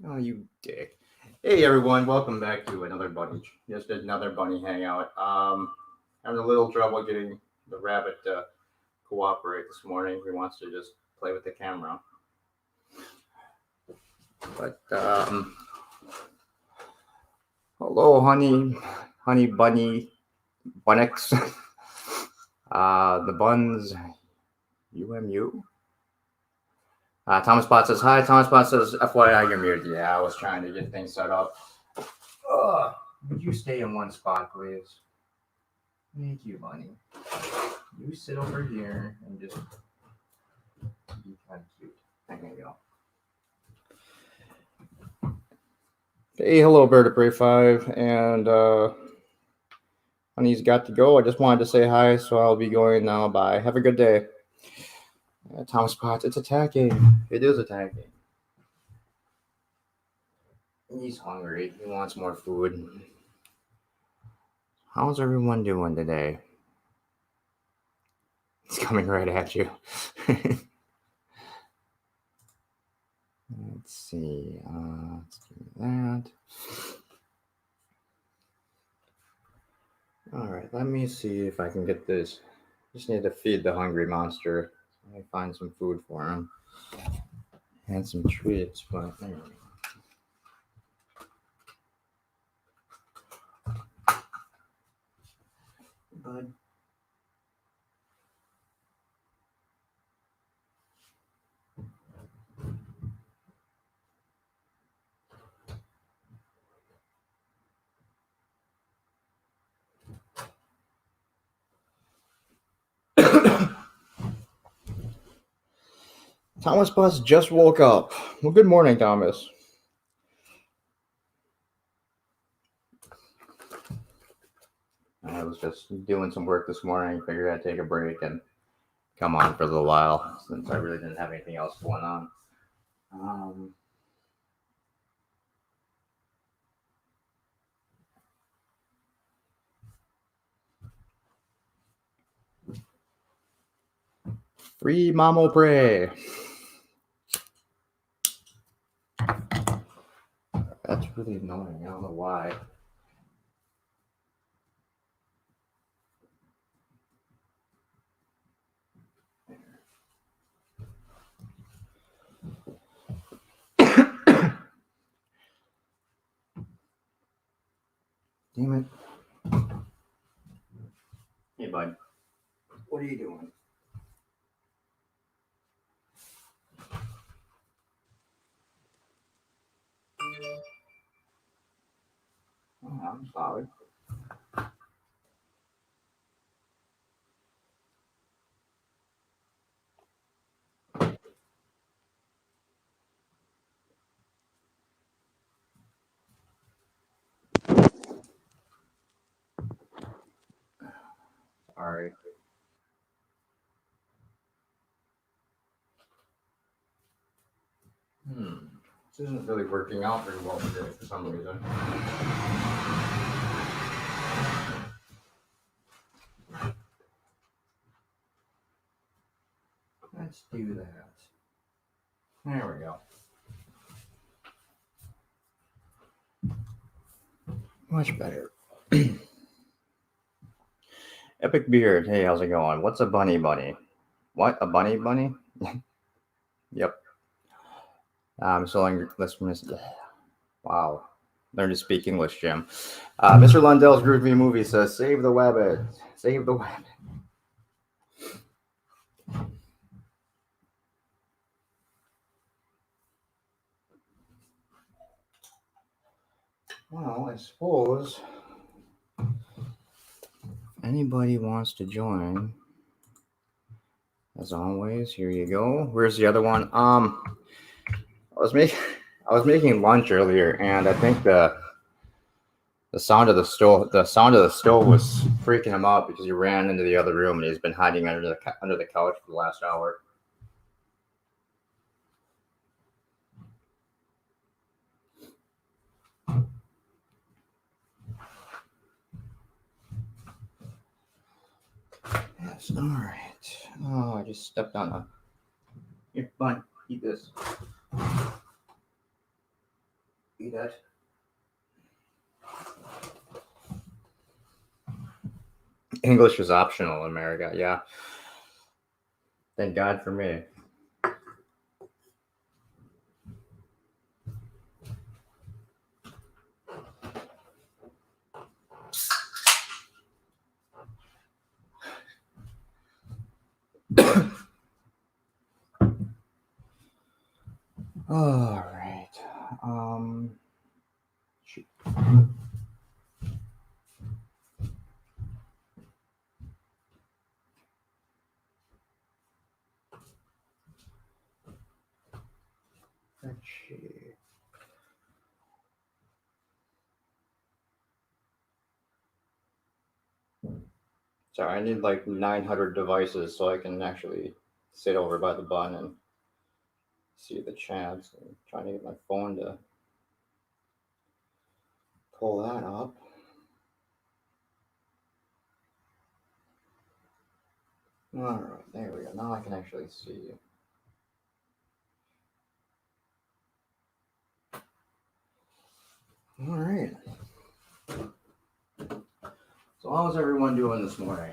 Oh, you dick. Hey everyone, welcome back to another bunny hangout. Having a little trouble getting the rabbit to cooperate this morning. He wants to just play with the camera. But hello, honey bunny, bunnix, the buns, UMU. Thomas Pot says hi. Thomas Pot says FYI you're muted. Yeah, I was trying to get things set up. Would you stay in one spot, please? Thank you, bunny. You sit over here and just be kind of cute. There you go. Hey, hello, Bird of Prey 5, and Honey's got to go. I just wanted to say hi, so I'll be going now. Bye. Have a good day. Thomas Potts, it's a tag game. It is a tag game. He's hungry. He wants more food. How's everyone doing today? It's coming right at you. Let's see. Let's do that. All right. Let me see if I can get this. Just need to feed the hungry monster. Let me find some food for him. And some treats, but there we go. Bud. Thomas Bus just woke up. Well, good morning, Thomas. I was just doing some work this morning. Figured I'd take a break and come on for a little while since I really didn't have anything else going on. Free Mamo Prey. That's really annoying. I don't know why. Damn it. Hey, bud. What are you doing? Oh, I'm sorry. Sorry. This isn't really working out very well today for some reason. Let's do that. There we go. Much better. Epic Beard. Hey, how's it going? What's a bunny bunny? What? A bunny bunny? Yep. I'm selling listeners. Wow. Learn to speak English, Jim. Mr. Lundell's Groovy Movie says, save the wabbit. Save the wabbit. Well, I suppose anybody wants to join, as always, here you go. Where's the other one? I was making lunch earlier, and I think the sound of the stove was freaking him out because he ran into the other room and he's been hiding under the couch for the last hour. Yes, all right. Oh, I just stepped on a. Here, fine. Eat this. eat it. English is optional in America, yeah. Thank God for me. All right. Shoot. Let's see. Sorry, I need like 900 devices so I can actually sit over by the bun and see the chats. I'm trying to get my phone to pull that up. All right, there we go. Now I can actually see you. All right. So how's everyone doing this morning?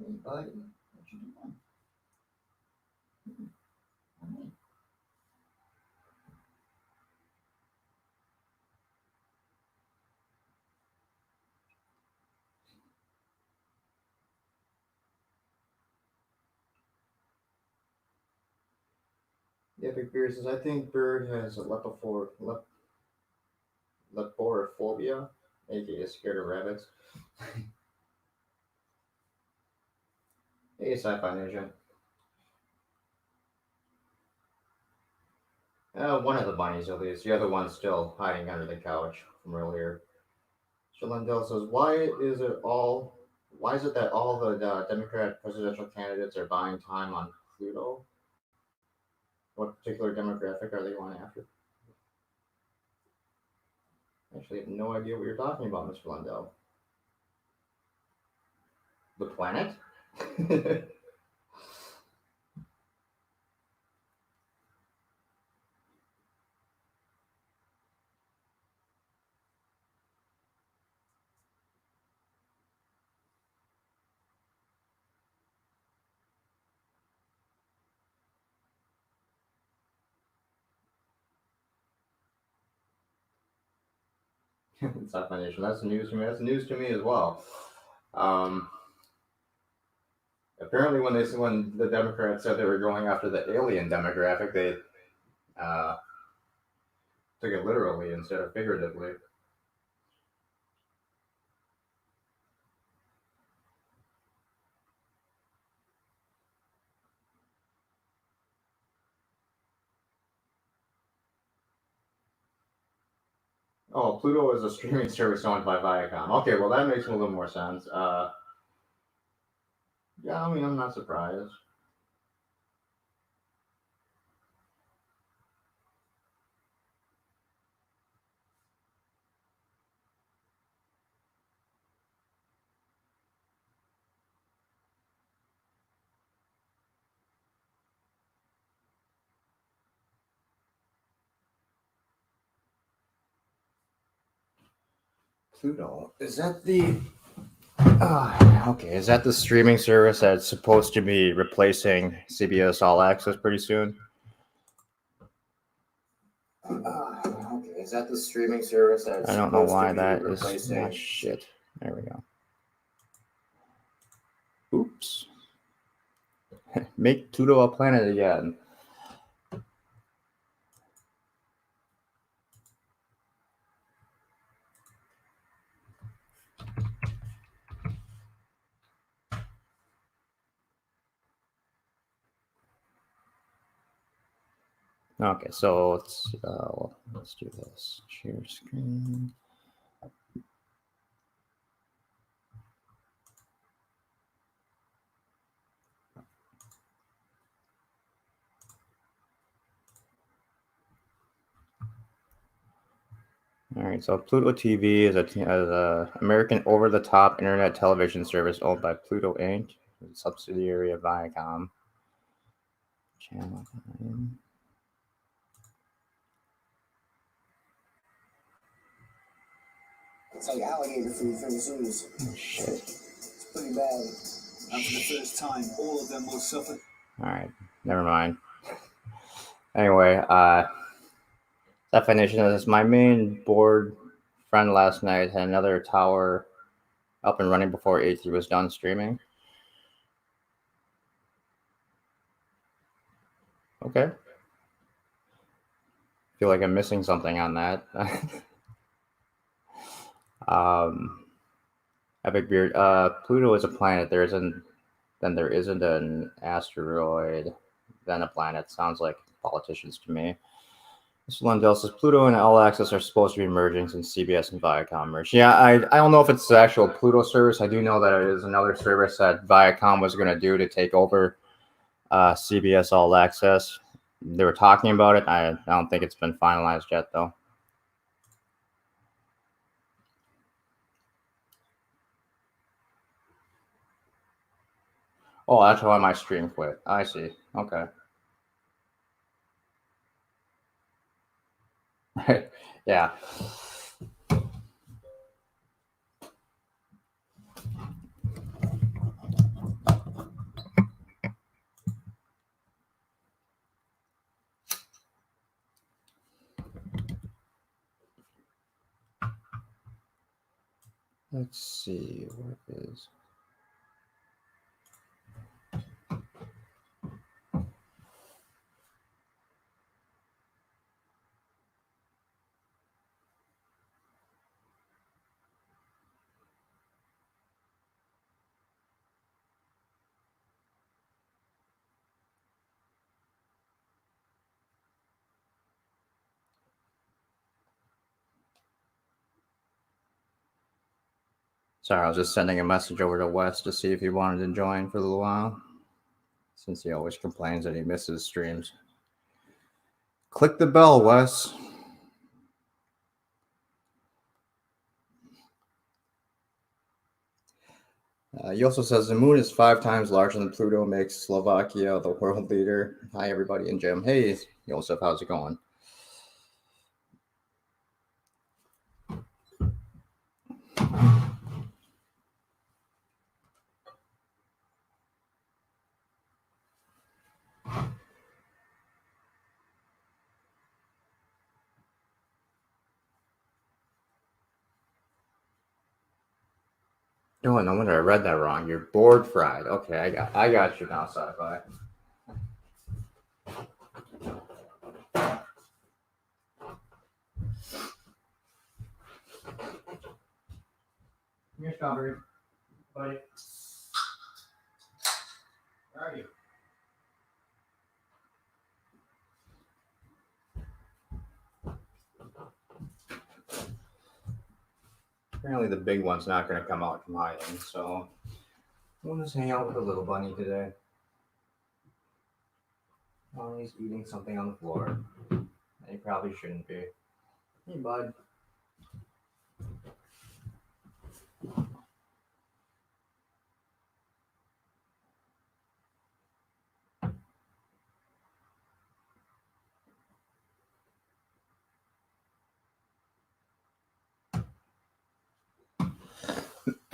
Hey, buddy, what you doing? Yeah, Big Beard says, I think Bird has a leporophobia, aka scared of rabbits. Hey, Sci-Fi Ninja. One of the bunnies, at least. The other one's still hiding under the couch from earlier. Shalendell says, Why is it that all the Democrat presidential candidates are buying time on Pluto? What particular demographic are they going after? I actually have no idea what you're talking about, Mr. Lundell. The planet? South Nation. That's news to me. That's news to me as well. Apparently, when the Democrats said they were going after the alien demographic, they uh, took it literally instead of figuratively. Oh, Pluto is a streaming service owned by Viacom. Okay, well that makes a little more sense. Yeah, I mean I'm not surprised. Pluto is that the okay? Is that the streaming service that's supposed to be replacing CBS All Access pretty soon? Okay, is that the streaming service that's I don't know why that is not shit. There we go. Oops. Make Pluto a planet again. Okay, so let's do this. Share screen. All right, so Pluto TV is a American over-the-top internet television service owned by Pluto Inc., a subsidiary of Viacom. Channel 9. It's like alligator food from the zoos. Oh, shit. It's pretty bad. And for the first time, all of them will suffer. All right, never mind. Anyway, definition of this: my main board friend last night had another tower up and running before A3 was done streaming. Okay. Feel like I'm missing something on that. Epic Beard. Pluto is a planet. There isn't an asteroid, then a planet. Sounds like politicians to me. Mr. Lundell says Pluto and All Access are supposed to be merging since CBS and Viacom merged. Yeah, I don't know if it's the actual Pluto service. I do know that it is another service that Viacom was going to do to take over CBS All Access. They were talking about it. I don't think it's been finalized yet, though. Oh, that's why my stream quit. I see. Okay. Yeah. Let's see. What is. Sorry, I was just sending a message over to Wes to see if he wanted to join for a little while, since he always complains that he misses streams. Click the bell, Wes. He also says the moon is 5 times larger than Pluto, makes Slovakia the world leader. Hi, everybody, and Jim. Hey, Joseph, how's it going? Oh, no wonder I read that wrong. You're board fried. Okay, I got you now, sci-fi. Here's Strawberry. Buddy. Where are you? Apparently the big one's not going to come out from hiding, so we'll just hang out with the little bunny today. Oh, he's eating something on the floor. He probably shouldn't be. Hey, bud.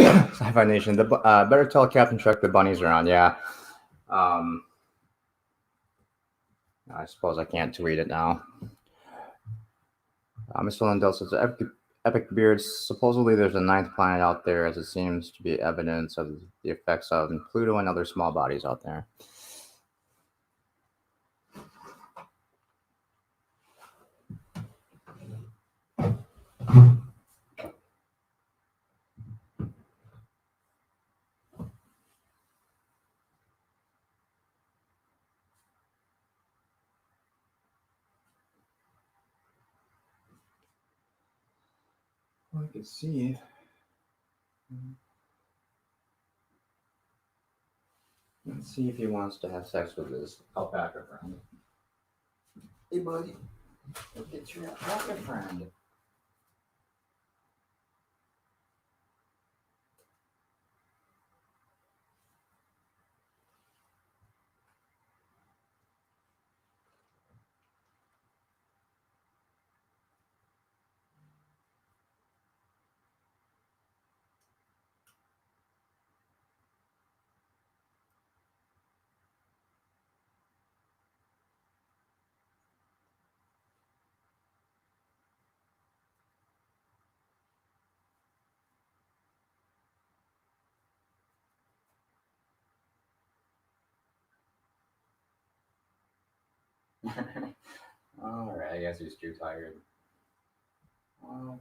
Sci-Fi Nation. Better tell Captain Chuck the bunnies are on. Yeah. I suppose I can't tweet it now. Mr. Lundell says Epic Beards. Supposedly, there's a 9th planet out there, as it seems to be evidence of the effects of Pluto and other small bodies out there. I can see. Let's see if he wants to have sex with his alpaca friend. Hey, buddy. Look at your alpaca friend. All right, I guess he's too tired. Well,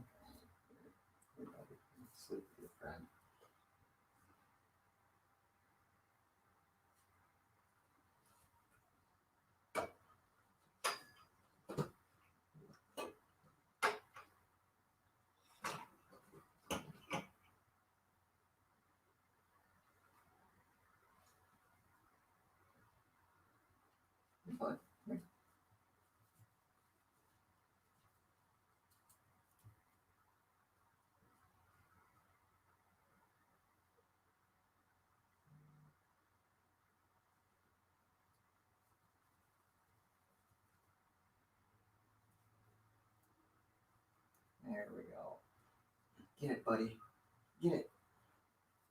sleep with your friend. There we go. Get it, buddy. Get it.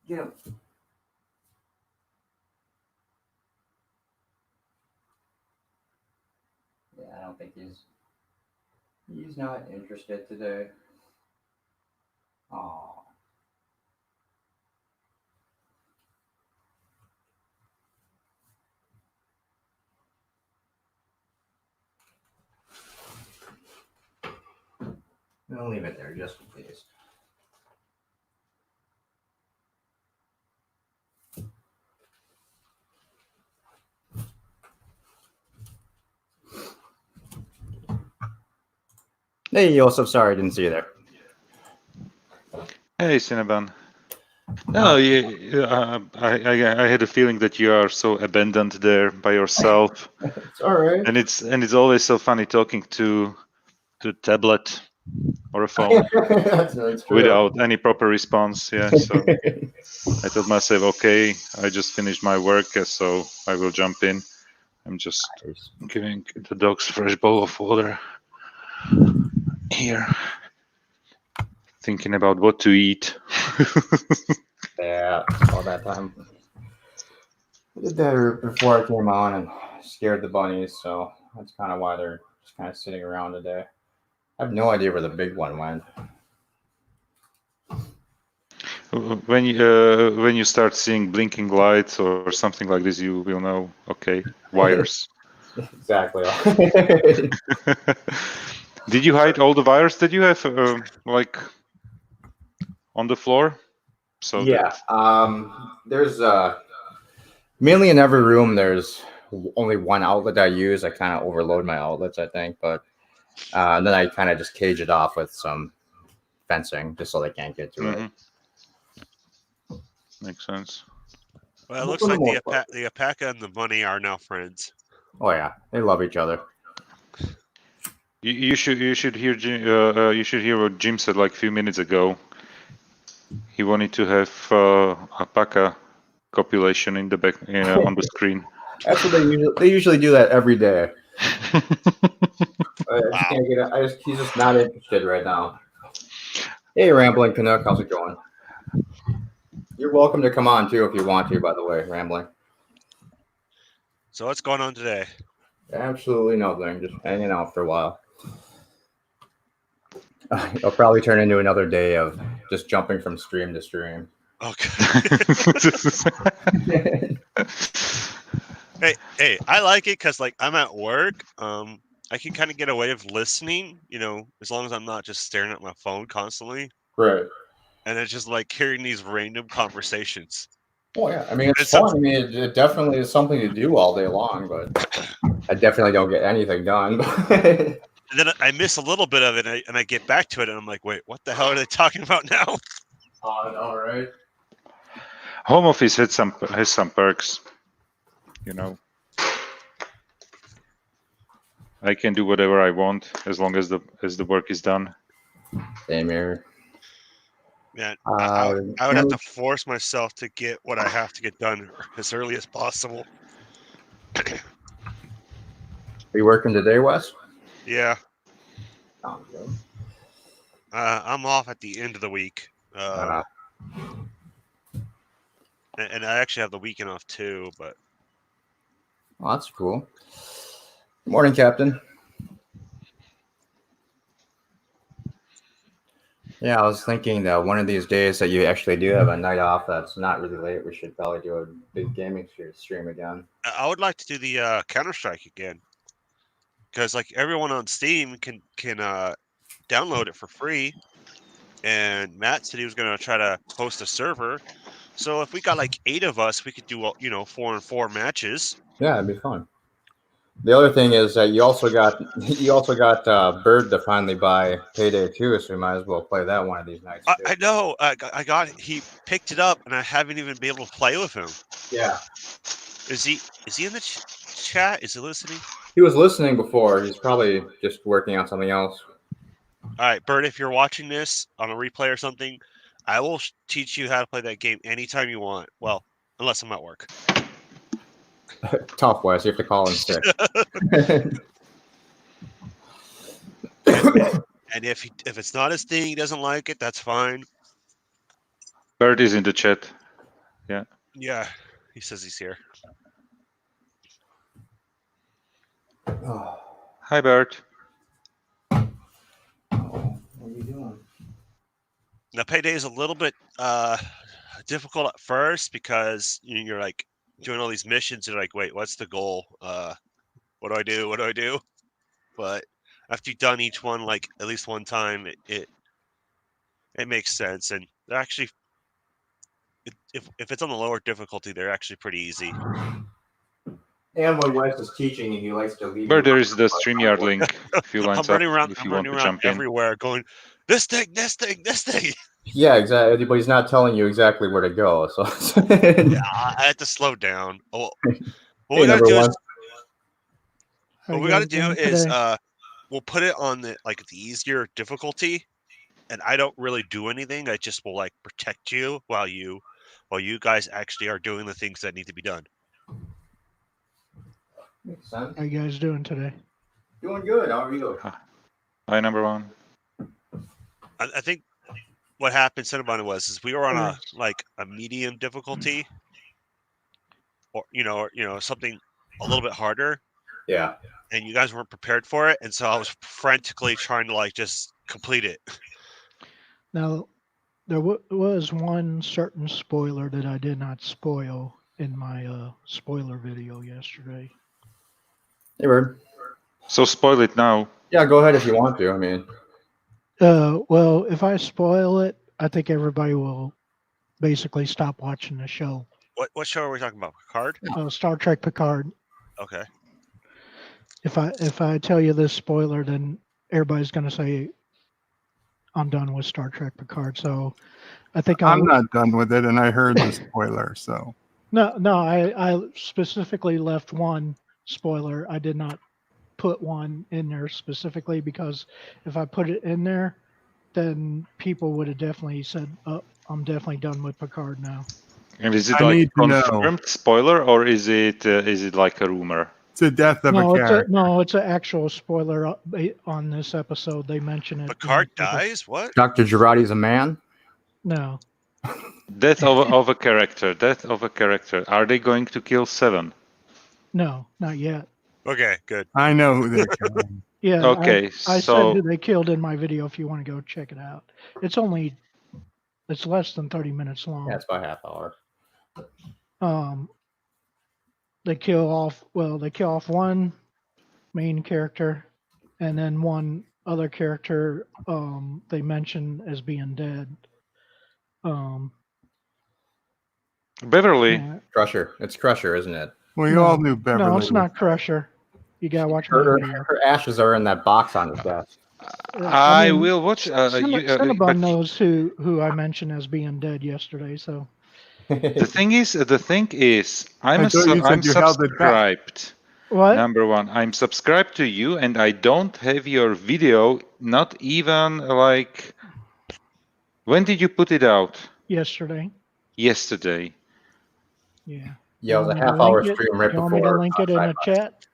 Get him. Yeah, I don't think he's not interested today. Oh. I'll leave it there just in case. Hey, Joseph, sorry I didn't see you there. Hey, Cinnabon. No, I had a feeling that you are so abandoned there by yourself, It's all right. and it's always so funny talking to a tablet or a phone That's true. without any proper response. Yeah, so I told myself, okay, I just finished my work, so I will jump in. I'm just giving the dogs fresh bowl of water here, thinking about what to eat. Yeah, all that time. I did that before I came on and scared the bunnies, so that's kind of why they're just kind of sitting around today. I have no idea where the big one went. When you start seeing blinking lights or something like this, you will know. Okay, wires. Exactly. Did you hide all the wires that you have, like on the floor? So yeah. that There's mainly in every room. There's only one outlet I use. I kind of overload my outlets, I think, but and then I kind of just cage it off with some fencing just so they can't get to it. Makes sense. Well, it looks like the alpaca and the bunny are now friends. Oh yeah, they love each other. You should hear you should hear what Jim said like a few minutes ago. He wanted to have alpaca copulation in the back on the screen. That's what they usually do that every day. He's just not interested right now. Hey, Rambling Canuck, how's it going? You're welcome to come on too if you want to. By the way, Rambling. So what's going on today? Absolutely nothing. Just hanging out for a while. It'll probably turn into another day of just jumping from stream to stream. Okay. Hey, I like it because like I'm at work. I can kind of get away with listening, as long as I'm not just staring at my phone constantly. Right. And it's just like hearing these random conversations. Oh yeah, I mean it's fun. I mean it definitely is something to do all day long, but I definitely don't get anything done. And then I miss a little bit of it, and I get back to it, and I'm like, wait, what the hell are they talking about now? All right. Home office has some perks. You know, I can do whatever I want as long as the work is done. Same here. Man, I would have to force myself to get what I have to get done as early as possible. Are you working today, Wes? Yeah, Oh, good. I'm off at the end of the week, and I actually have the weekend off too. But well, that's cool. Good morning, Captain. Yeah, I was thinking that one of these days that you actually do have a night off that's not really late, we should probably do a big gaming stream again. I would like to do the Counter-Strike again, because like everyone on Steam can download it for free, and Matt said he was going to try to host a server. So if we got like 8 of us, we could do 4-on-4 matches. Yeah, it'd be fun. The other thing is that you also got Bird to finally buy Payday 2, so we might as well play that one of these nights. I know. I got it. He picked it up, and I haven't even been able to play with him. Yeah. Is he in the chat? Is he listening? He was listening before. He's probably just working on something else. All right, Bert, if you're watching this on a replay or something, I will teach you how to play that game anytime you want. Well, unless I'm at work. Tough, Wes. You have to call in sick. And if it's not his thing, he doesn't like it, that's fine. Bert is in the chat. Yeah. Yeah, he says he's here. Hi, Bert. What are you doing? Now, Payday is a little bit difficult at first because you're like doing all these missions. You're like, wait, what's the goal? What do I do? What do I do? But after you've done each one like at least one time, it makes sense. And they're actually, if it's on the lower difficulty, they're actually pretty easy. And when Wes is teaching, he likes to leave. Bert, there is the StreamYard link. If you I'm running around jump in. everywhere, going this thing. Yeah, exactly. But he's not telling you exactly where to go. So Yeah, I had to slow down. What we gotta do is we'll put it on the easier difficulty, and I don't really do anything. I just will like protect you while you guys actually are doing the things that need to be done. Makes sense. How you guys doing today? Doing good. How are you? Hi, number one. I think what happened, Cinnabon, is we were on a medium difficulty, or something a little bit harder. Yeah. And you guys weren't prepared for it, and so I was frantically trying to just complete it. Now, there was one certain spoiler that I did not spoil in my spoiler video yesterday. Hey, Bird. So spoil it now. Yeah, go ahead if you want to. I mean, well, if I spoil it, I think everybody will basically stop watching the show. What show are we talking about? Picard? Star Trek Picard. Okay. If I tell you this spoiler, then everybody's going to say I'm done with Star Trek Picard. So I think I'm not done with it, and I heard the spoiler. So no, I specifically left one spoiler. I did not put one in there specifically because if I put it in there, then people would have definitely said, "Oh, I'm definitely done with Picard now." And is it I like need to know. confirmed spoiler, or is it like a rumor? it's the death of a character. It's an actual spoiler on this episode. They mention it. Picard dies? What? Dr. Girardi's a man? No. Death of a character. Death of a character. Are they going to kill Seven? No, not yet. Okay, good. I know who they're killing. Yeah. Okay, I so said who they killed in my video if you want to go check it out. It's less than 30 minutes long. Yeah, it's about half hour. They kill off one main character, and then one other character they mention as being dead. Beverly. Yeah. Crusher. It's Crusher, isn't it? We all knew Beverly. No, it's not Crusher. You gotta watch my video. Her ashes are in that box on his desk. I mean, will watch. Cinnabon But knows who I mentioned as being dead yesterday. So the thing is, I'm I thought you said I'm you held it back. subscribed. what? Number one, I'm subscribed to you, and I don't have your video. Not even like. When did you put it out? Yesterday. Yesterday. Yeah. Yeah, it was want a me to half-hour link it? stream right You want me to before. link it in the chat?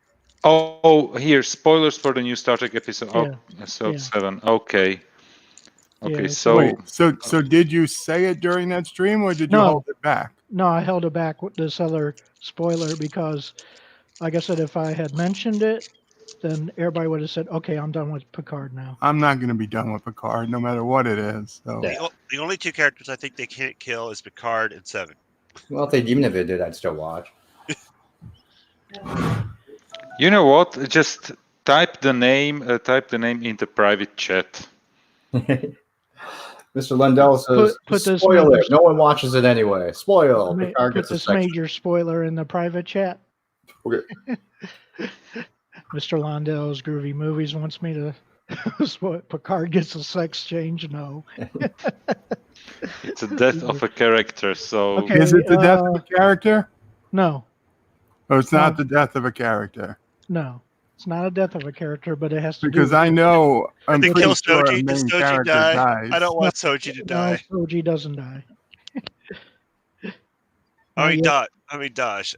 Oh, here, spoilers for the new Star Trek episode. Yeah, Episode yeah. 7. Okay. Okay, Yeah, so Wait, so did you say it during that stream, or did you No. hold it back? No, I held it back with this other spoiler because, like I said, if I had mentioned it, then everybody would have said, "Okay, I'm done with Picard now." I'm not going to be done with Picard, no matter what it is. So Yeah. The only two characters I think they can't kill is Picard and Seven. Well, even if they did, I'd still watch. you know what? Just type the name into private chat. Mr. Lundell says, Put this spoil major- it. No one watches it anyway. Spoil. Picard Put gets a this section. major spoiler in the private chat. Okay. Mr. Londell's Groovy Movies wants me to spoil. Picard gets a sex change. No. It's a death of a character, so Okay. is it the death of a character? No, Or it's not No. the death of a character? no. It's not a death of a character, but it has to Because do. I know I'm They pretty kill sure a Soji. Does main Soji character die? dies. I don't want Soji to No, die. Soji doesn't die. I mean, yeah. Dodge.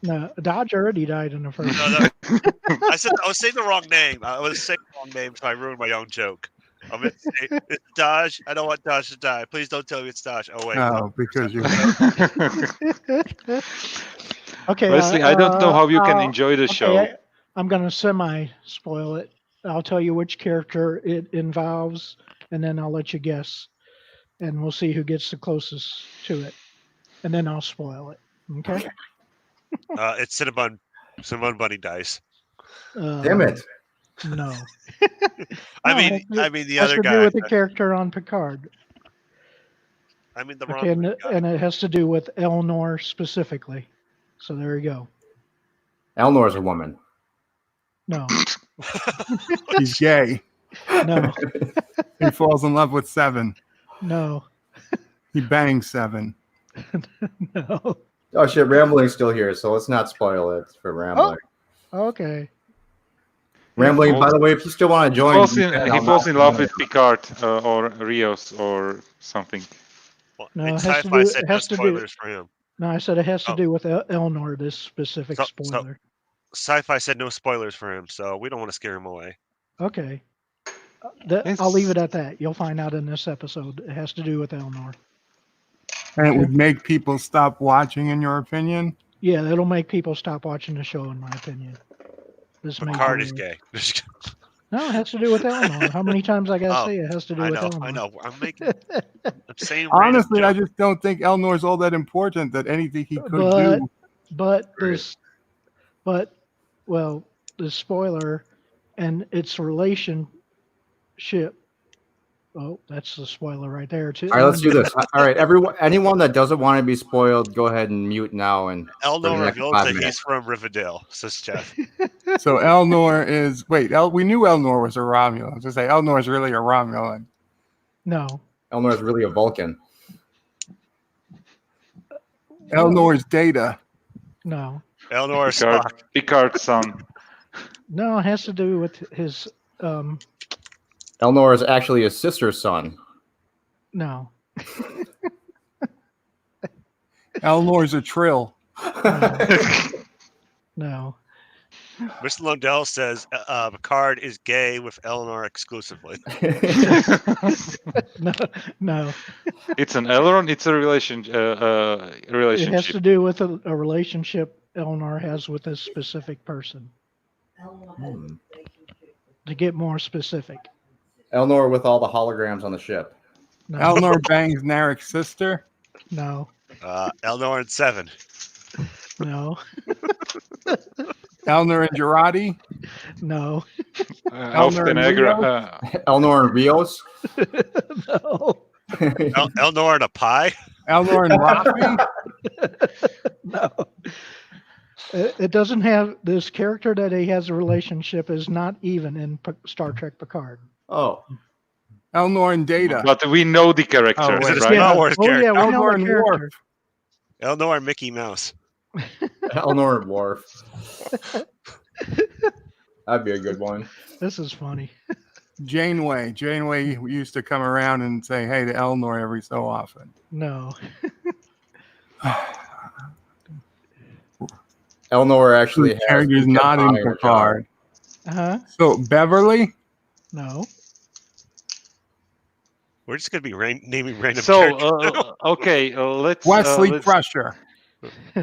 No, Dodge already died in the first. No, I was saying the wrong name. I was saying the wrong name, so I ruined my own joke. I meant to say, it's Dodge. I don't want Dodge to die. Please don't tell me it's Dodge. Oh wait. No, because you. Okay, Wesley, I don't know how you can I'll- enjoy the show. I'm gonna semi-spoil it. I'll tell you which character it involves, and then I'll let you guess, and we'll see who gets the closest to it, and then I'll spoil it. Okay. It's Cinnabon Bunny dice. Damn it. No. I No, mean, it has the has other to do guy. with the character on Picard. I mean the Okay, wrong guy. and it has to do with Eleanor specifically. So there you go. Elnor's a woman. No, He's gay. no, He falls in love with Seven. no, He bangs Seven. no. Oh shit, Rambling's still here, so let's not spoil it for Rambling. Okay. Rambling, by the way, if you still want to join, you can. He I'm falls not- in love with Picard or Rios or something. Well, No, and it has to Sci-Fi do- said it no has to do- spoilers for him. No, I said it has to Oh. do with Eleanor, this specific So- spoiler. Sci-Fi said no spoilers for him, so we don't want to scare him away. Okay. I'll leave it at that. You'll find out in this episode. It has to do with Eleanor. And it would make people stop watching, in your opinion? Yeah, it'll make people stop watching the show, in my opinion. This may Picard be- is gay. No, it has to do with Eleanor. How many times I gotta Oh, say it has to do I with know. Eleanor? I know. I'm saying. random Honestly, I jokes. just don't think Elnor's all that important that anything he could But- do. But the spoiler and its relationship. Oh, that's the spoiler right there too. All right, let's do this. All right, anyone that doesn't want to be spoiled, go ahead and mute now. And for the Elnor next revealed 5 that minutes. he's from Rivendell, says Jeff. So Elnor is we knew Elnor was a Romulan. To say Elnor is really a Romulan. No. Elnor is really a Vulcan. Elnor is Data. No. Elnor is Spock. Picard's son. No, it has to do with his Elnor is actually his sister's son. no. Elnor's a Trill. No. Mr. Lundell says Picard is gay with Eleanor exclusively. No. It's an Elrond. It's a It relationship. has to do with a relationship Eleanor has with a specific person. To get more specific. Elnor with all the holograms on the ship. No. Elnor bangs Narek's sister. No. Elnor and Seven. No. Elnor and Girardi. No. Elf Elnor and Denegra, Elnor and Rios. No. Elnor and a pie. Elnor and Rafi. No. It doesn't have this character that he has a relationship is not even in Star Trek Picard. Oh, Elnor and Data. But we know the character, Oh, Is it a wait. right? Star Wars Oh yeah, character? we know Elnor the and Worf. character. Elnor Mickey Mouse. Elnor and Worf. That'd be a good one. This is funny. Janeway. Janeway used to come around and say hey to Elnor every so often. No. Elnor actually has Character's kept not in buying her Picard. Uh-huh. So Beverly? No. We're just gonna be naming random So characters. okay, let's Wesley let's, Crusher.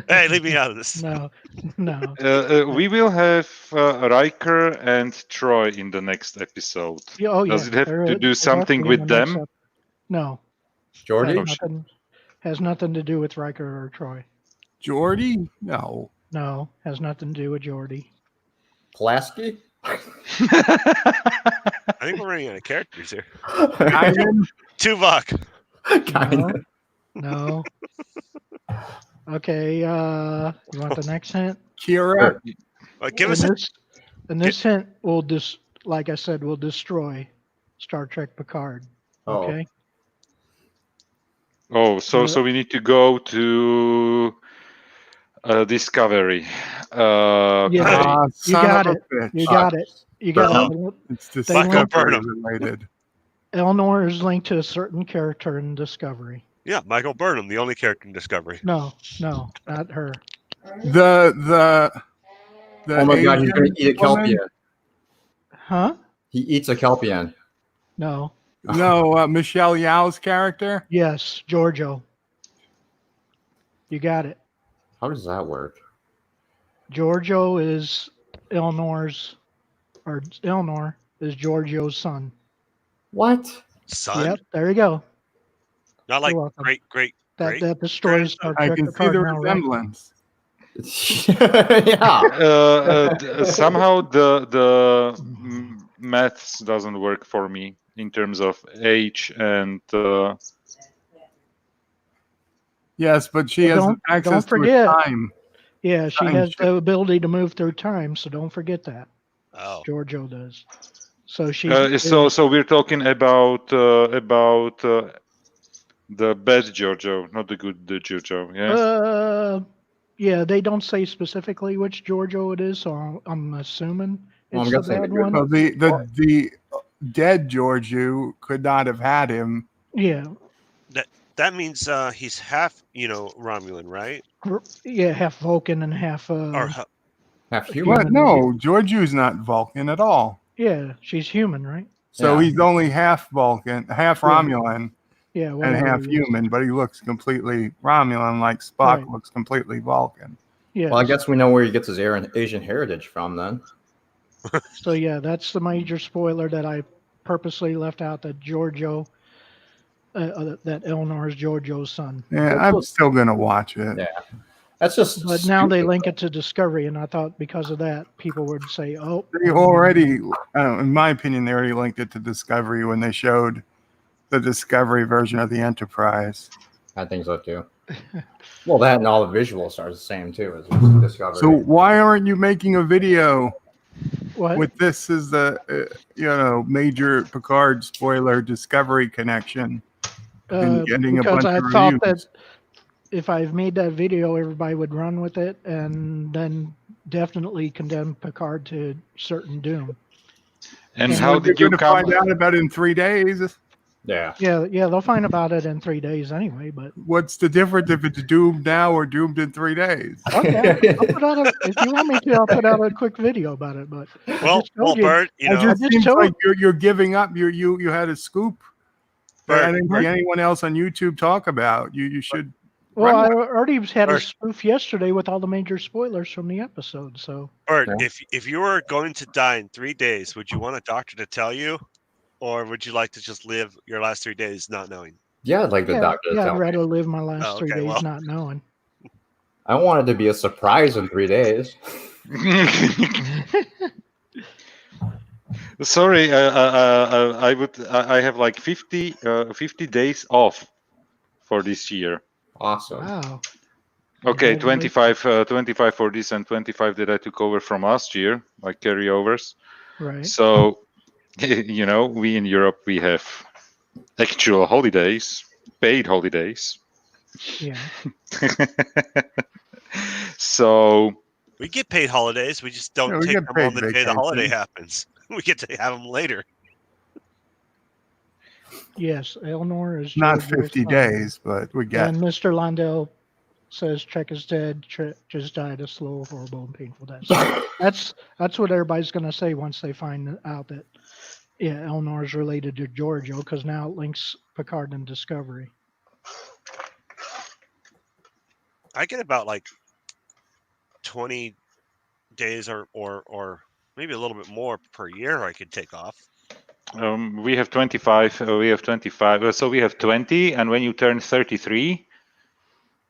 Hey, leave me out of this. No. No. we will have Riker and Troy in the next episode. Yeah, oh Does yeah. it have they're- to they're do something definitely in with the next them? No. Jordy? Has nothing to do with Riker or Troy. Jordy? No. No, has nothing to do with Geordi. Pulaski? I think we're running out of characters here. Ivan? Tuvok. Kinda. No. Okay, you want the next hint? Kira? Give us a And this hint will like I said, will destroy Star Trek Picard. Oh. Okay. Oh, so we need to go to Discovery. Yeah. Son got of it. a bitch. You got it. You got it. It's the They link- related. Elnor is linked to a certain character in Discovery. Yeah, Michael Burnham, the only character in Discovery. No, not her. The Oh my god, he's gonna Asian eat a woman? Kelpian. Huh? He eats a Kelpian. No. No, Michelle Yao's character. Yes, Giorgio. You got it. How does that work? Giorgio is Elnor is Giorgio's son. What? Son? Yep, there you go. Not like You're welcome. great. That destroys Star I Trek can see Picard the now, right? resemblance. Yeah. Somehow the maths doesn't work for me in terms of age and Yes, but she has Don't access to forget. a time. Yeah, she Time has shift. the ability to move through time, so don't forget that. Oh. Giorgio does. So she. so we're talking about the bad Jojo, not the good Jojo. Yes. Yeah, they don't say specifically which Giorgio it is, so I'm assuming Well, I'm it's the guessing bad the good one. So the dead Georgiou could not have had him. Yeah, That means he's half, Romulan, right? yeah, half Vulcan and half. Or Half human. What? No, Georgiou's not Vulcan at all. Yeah, she's human, right? So Yeah. he's only half Vulcan, half Yeah. Romulan, Yeah, and whatever half it is. human, but he looks completely Romulan, like Spock Right. looks completely Vulcan. Yeah. Well, I guess we know where he gets his Asian heritage from then. So yeah, that's the major spoiler that I purposely left out. That Giorgio, that Elnor is Giorgio's son. Yeah, I'm still gonna watch it. Yeah. That's just. But now they stupid. link it to Discovery, and I thought because of that, people would say, "Oh, They already, in my opinion, they already linked it to Discovery when they showed the Discovery version of the Enterprise. I think so too. Well, that and all the visuals are the same too as Discovery. So why aren't you making a video what?" with this as the major Picard spoiler Discovery connection and getting a because bunch I of thought reviews? that if I made that video, everybody would run with it, and then definitely condemn Picard to certain doom. And Yeah, how You're did you gonna come? find out about it in 3 days? yeah. Yeah, they'll find about it in 3 days anyway. But What's the difference if it's doomed now or doomed in 3 days? okay, I'll put out if you want me to, I'll put out a quick video about it. But well, just told you. Bert, It just just seems told- like you're giving up. You had a scoop that I Bert, didn't see anyone else on YouTube talk about. You should. well, I run already had a Bert. spoof yesterday with all the major spoilers from the episode. So Bert, Yeah. if you were going to die in 3 days, would you want a doctor to tell you, or would you like to just live your last 3 days not knowing? Yeah, I'd like the doctor to I'd tell me. rather live my last Oh, 3 okay, days well. not knowing. I want it to be a surprise in 3 days. Sorry, I have like 50 days off for this year. Awesome. Wow. Okay, Allegedly. 25 for this and 25 that I took over from last year, like carryovers. Right. So, we in Europe, we have actual holidays, paid holidays. Yeah. So, We get paid holidays. We just don't Yeah, we take get them on paid the day the holiday vacation. happens. We get to have them later. Yes, Elnor is Not George's 50 son. days, but we get. And Mr. Londell says Trek is dead. Trek just died a slow, horrible, and painful death. So that's what everybody's gonna say once they find out that Elnor is related to Giorgio, because now it links Picard and Discovery. I get about like 20 days or maybe a little bit more per year I could take off. we have 25. We have 25. So we have 20, and when you turn 33,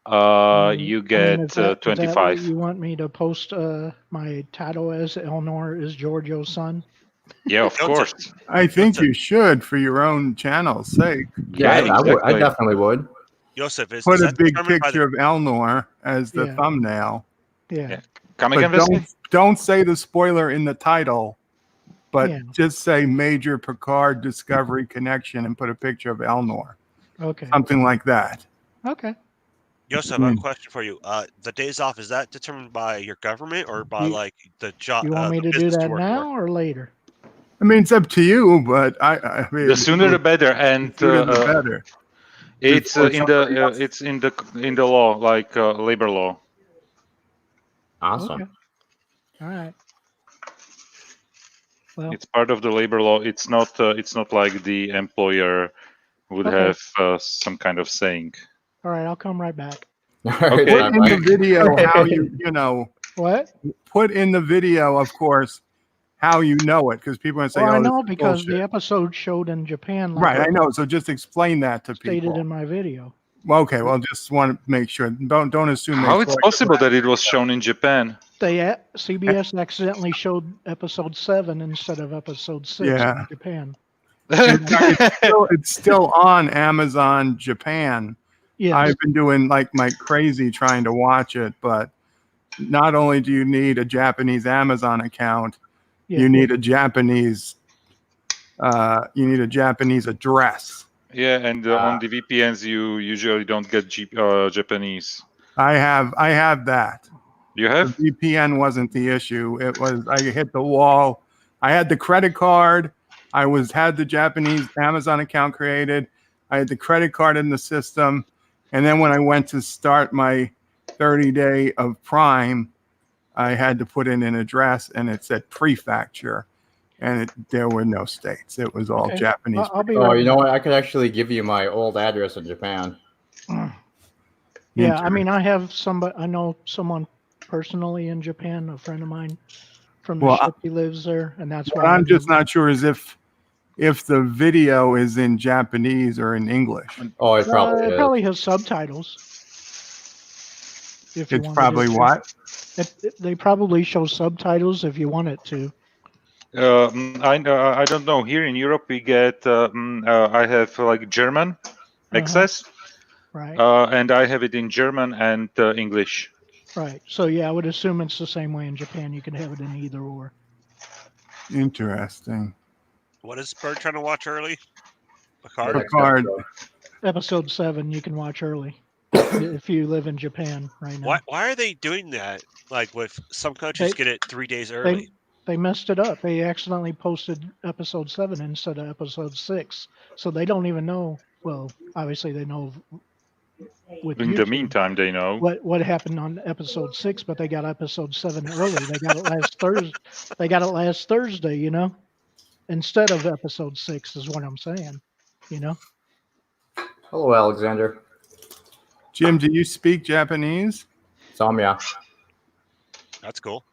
you get is that 25. what you want me to post my title as Elnor is Giorgio's son? Yeah, of Don't course. I think That's a- you should for your own channel's sake. Yeah, Yeah, I would. I exactly. definitely would. Joseph, is Put a that big determined by picture of Elnor as the Yeah. thumbnail. Yeah. Yeah. Come But again, Wesley? don't say the spoiler in the title, but Yeah. just say Major Picard Discovery Connection and put a picture of Elnor. Okay. Something like that. Okay. Joseph, I have a question for you. The days off, is that determined by your government or by You- like the job? You want me to do business that you work now or later? I mean, it's up to you, but I mean, The sooner the better, and the sooner the better. it's Before in somebody the else- it's in the law, like labor law. Awesome. Okay. All right. Well, It's part of the labor law. It's not like the employer would Okay. have some kind of saying. all right. I'll come right back. Okay. Put in the Bye. video how you What? put in the video, of course, how you know it, because people are going to say, Well, I "Oh, this know is because the bullshit." episode showed in Japan. Like Right, I know. So just explain that to stated people. in my video. Well, okay, well, just want to make sure. Don't assume. How it's possible that it was shown in Japan? CBS accidentally showed episode 7 instead of episode 6 Yeah. in Japan. It's still on Amazon Japan. Yes. I've been doing like crazy trying to watch it, but not only do you need a Japanese Amazon account, Yeah. you need a Japanese address. Yeah, and on the VPNs you usually don't get Japanese. I have that. You have? The VPN wasn't the issue. It was I hit the wall. I had the credit card. I had the Japanese Amazon account created. I had the credit card in the system. And then when I went to start my 30-day of Prime, I had to put in an address, and it said prefecture, and there were no states. It was all Okay. Japanese. I'll be Oh, right you know back. what? I could actually give you my old address in Japan. Yeah, I mean, I know someone personally in Japan, a friend of mine from the ship. He lives there, and that's What why I'm just not sure is if the video is in Japanese or in English. Oh, it probably it is. probably has subtitles. If you It's wanted probably it to. what? They probably show subtitles if you want it to. I don't know. Here in Europe, we get I have like German access, Right. and I have it in German and English. Right. So yeah, I would assume it's the same way in Japan. You can have it in either or. Interesting. What is Bird trying to watch early? Picard? Picard. Episode 7 you can watch early if you live in Japan right now. Why are they doing that? Like with some countries They- get it 3 days early. They messed it up. They accidentally posted episode 7 instead of episode 6. So they don't even know. Well, obviously they know with In the YouTube meantime, they know. what happened on episode 6, but they got episode 7 early. They got it last Thursday. They got it last Thursday, instead of episode 6 is what I'm saying, Hello, Alexander. Jim, do you speak Japanese? Samya. That's cool.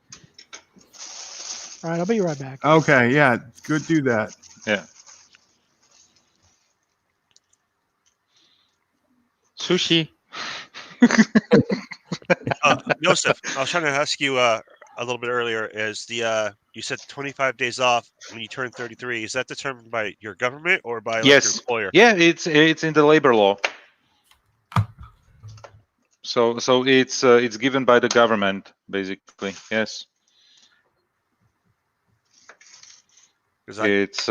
All right, I'll be right back. Okay, yeah, good. Do that. Yeah. Sushi. Joseph, I was trying to ask you a little bit earlier. Is the you said 25 days off when you turn 33? Is that determined by your government or by your Yes. employer? Yeah, it's in the labor law. So it's given by the government, basically. Yes. 'Cause It's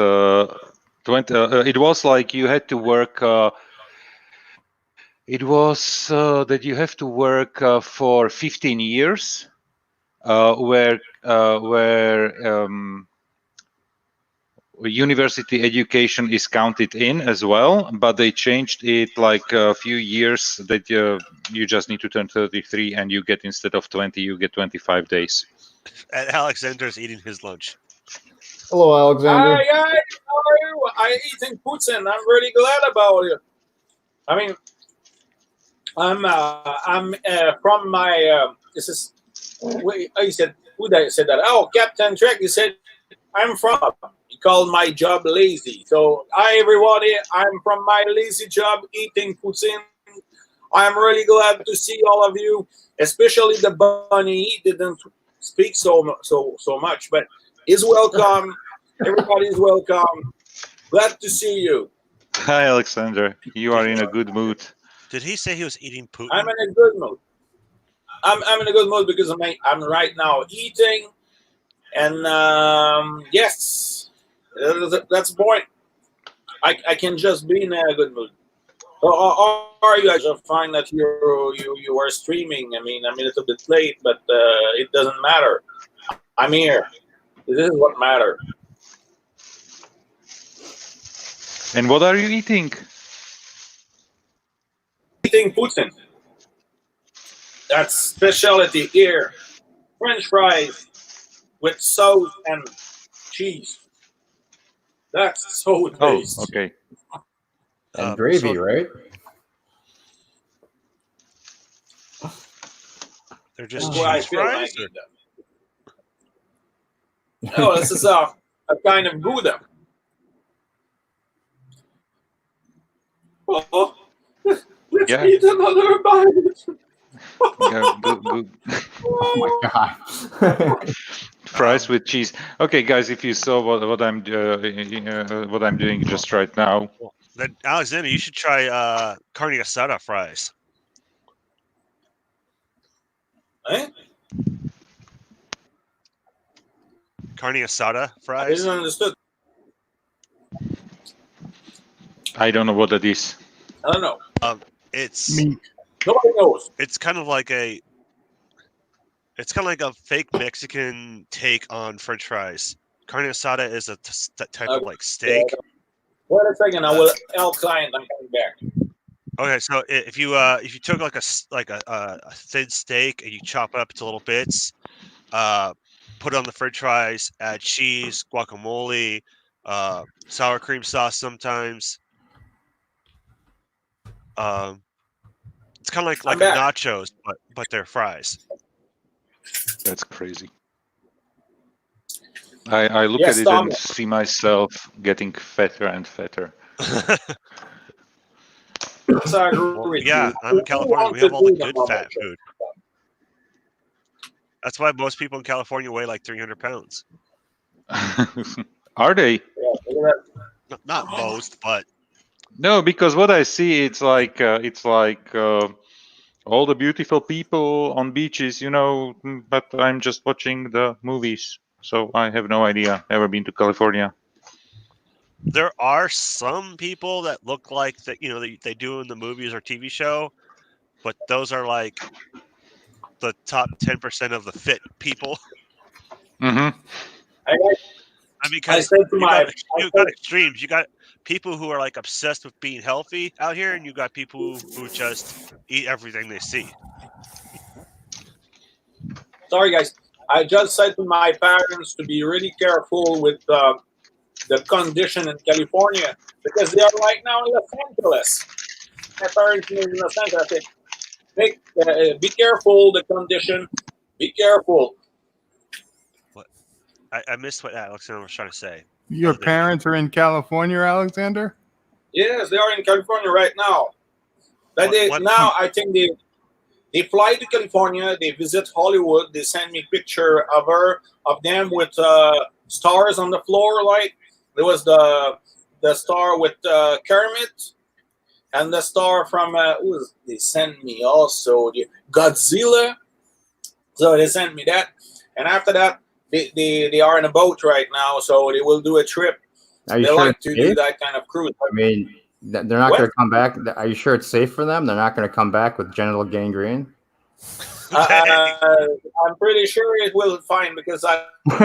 20. It was like you had to work. It was that you have to work for 15 years, where university education is counted in as well, but they changed it like a few years that you just need to turn 33 and you get, instead of 20, you get 25 days. and Alexander's eating his lunch. Hello, Alexander. Hi guys, how are you? I eating pizza and I'm really glad about it. I mean, I'm from my this is wait, I said who said that? Oh, Captain Trek. He said I'm from. He called my job lazy. So hi everybody, I'm from my lazy job eating poutine. I'm really glad to see all of you, especially the bunny. He didn't speak so much, but he's welcome. Everybody's welcome. Glad to see you. Hi, Alexander. You are in a good mood. Did he say he was eating Putin? I'm in a good mood. I'm in a good mood because I'm right now eating, and yes, that's the point. I can just be in a good mood. Or are you guys find that you are streaming? I mean, I'm a little bit late, but it doesn't matter. I'm here. This is what matters. And what are you eating? Eating Putin. That's specialty here. French fries with sauce and cheese. That's so Oh, tasty. okay. And gravy, right? They're just That's what I cheese feel when I fries. eat them. No, this is a kind of Gouda. Oh, let's Yeah. eat another bite. Yeah, good. Oh my god. Fries with cheese. Okay, guys, if you saw what I'm doing just right now. Then Alexander, you should try carne asada fries. Eh? Carne asada I fries. didn't understand. I don't know what that is. I don't know. It's Meat. Nobody knows. it's kind of like a fake Mexican take on French fries. Carne asada is a type of like steak. Wait a second. I will L client. I'm coming back. Okay, so if you took like a thin steak and you chop it up into little bits, put it on the French fries, add cheese, guacamole, sour cream sauce sometimes. It's kind of like a nachos, but they're fries. That's crazy. I look Yes, at it Tom. and see myself getting fatter and fatter. Yes, I agree Well, with yeah, you. I'm in Who California. wants We to have all the do good on fat that show? food. That's why most people in California weigh like 300 pounds. Are they? Yeah, look at Not most, but No, because what I see, it's like all the beautiful people on beaches, but I'm just watching the movies, so I have no idea. Never been to California. there are some people that look like that, they do in the movies or TV show, but those are like the top 10% of the fit people. Mm-hmm. I I mean, because said to you my- got extremes. You got people who are like obsessed with being healthy out here, and you got people who just eat everything they see. Sorry, guys. I just said to my parents to be really careful with the condition in California because they are right now in Los Angeles. My parents live in Los Angeles. I said, be careful, the condition. Be careful. I missed what Alexander was trying to say. Your parents are in California, Alexander? Yes, they are in California right now. But What- I think they fly to California. They visit Hollywood. They send me picture of them with stars on the floor. Like there was the star with Kermit, And the star from they sent me also the Godzilla. So they sent me that, and after that, they are in a boat right now, so they will do a trip. Are you They sure like it's to do safe? that kind of cruise. I mean, they're not What? going to come back. Are you sure it's safe for them? They're not going to come back with genital gangrene? I'm pretty sure it will fine because be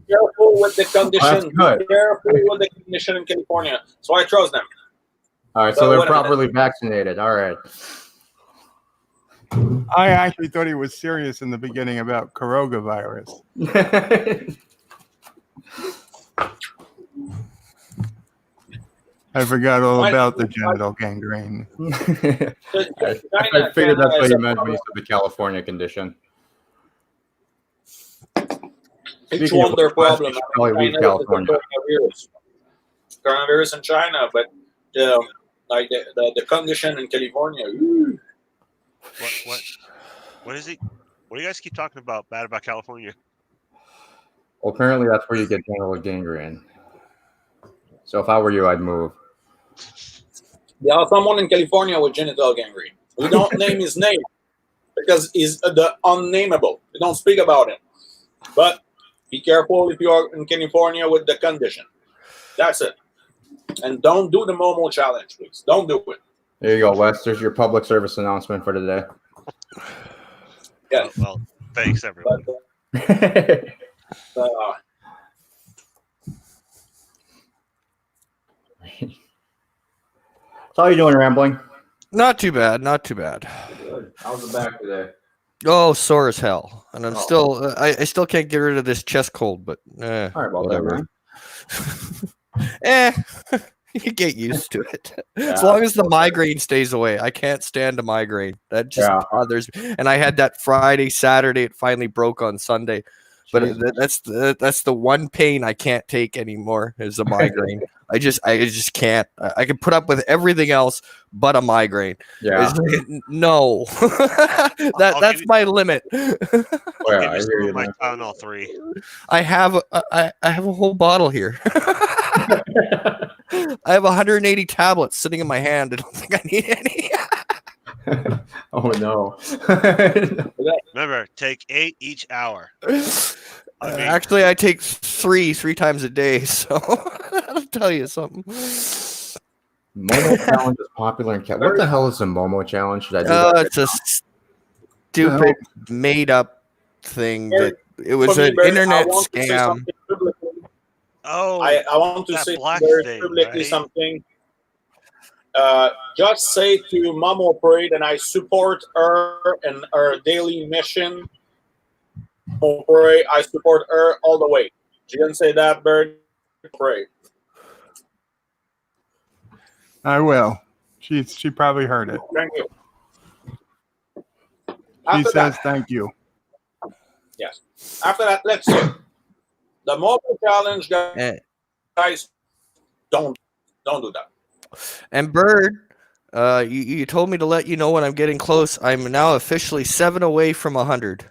careful with the condition. good. Be careful with the condition in California. So I trust them. All right, so they're properly vaccinated. All right. I actually thought he was serious in the beginning about coronavirus. I forgot all about the genital gangrene. I figured that's what you meant when you said the California condition. Each Speaking one of their which, Wes, problem. you should probably leave China is the California. coronavirus in China, but the condition in California. Ooh. What is it? What do you guys keep talking about bad about California? Well, apparently that's where you get genital gangrene. So if I were you, I'd move. There are someone in California with genital gangrene. We don't name his name because he's the unnameable. We don't speak about him. But be careful if you are in California with the condition. That's it. And don't do the Momo challenge, please. Don't do it. There you go, Wes. There's your public service announcement for today. Yeah. Well, thanks everyone. So how you doing, Rambling? Not too bad. Not too bad. Good. How's the back today? Oh, sore as hell, and I'm still. I still can't get rid of this chest cold, but Sorry about whatever. that, man. You get used to it. Yeah. As long as the migraine stays away. I can't stand a migraine. That just bothers me. And I had that Friday, Saturday. It finally broke on Sunday. But that's the one pain I can't take anymore is a migraine. I just can't. I can put up with everything else but a migraine. Yeah. No. That's my limit. Oh, yeah, I hear you, my man. Tylenol 3. I have a whole bottle here. I have 180 tablets sitting in my hand. I don't think I need any. Oh no. Remember, take 8 each hour. Actually, I take three times a day, so I'll tell you something. Momo challenge is popular in What the hell is a Momo challenge? Should I do that? It's a stupid made-up thing that it was an internet scam. Oh, I want to that say black very thing, publicly right? something. Just say to Momo Parade, and I support her and her daily mission. Momo Parade, I support her all the way. She didn't say that, Bird. Pray. I will. She probably heard it. Thank you. She says thank you. Yes. After that, let's see. The Momo challenge, guys, don't do that. And Bird, you told me to let you know when I'm getting close. I'm now officially 7 away from 100.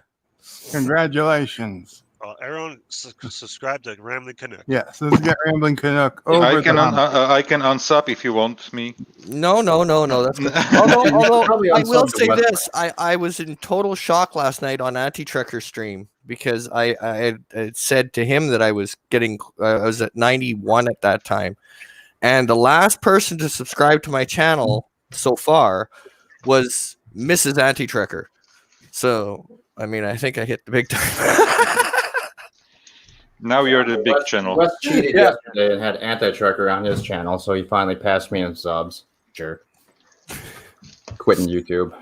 Congratulations. Well, everyone subscribe to Rambling Canuck. Yes, let's get Rambling Canuck over I can the I can unsub if you want me. No, that's good. Although I will say this, I was in total shock last night on Anti-Trekker stream because I had said to him that I was at 91 at that time. And the last person to subscribe to my channel so far was Mrs. Anti-Trekker. So, I mean, I think I hit the big time. Now you're the big channel. Wes cheated yesterday and had Anti-Trekker on his channel, so he finally passed me in subs. Sure. Quitting YouTube.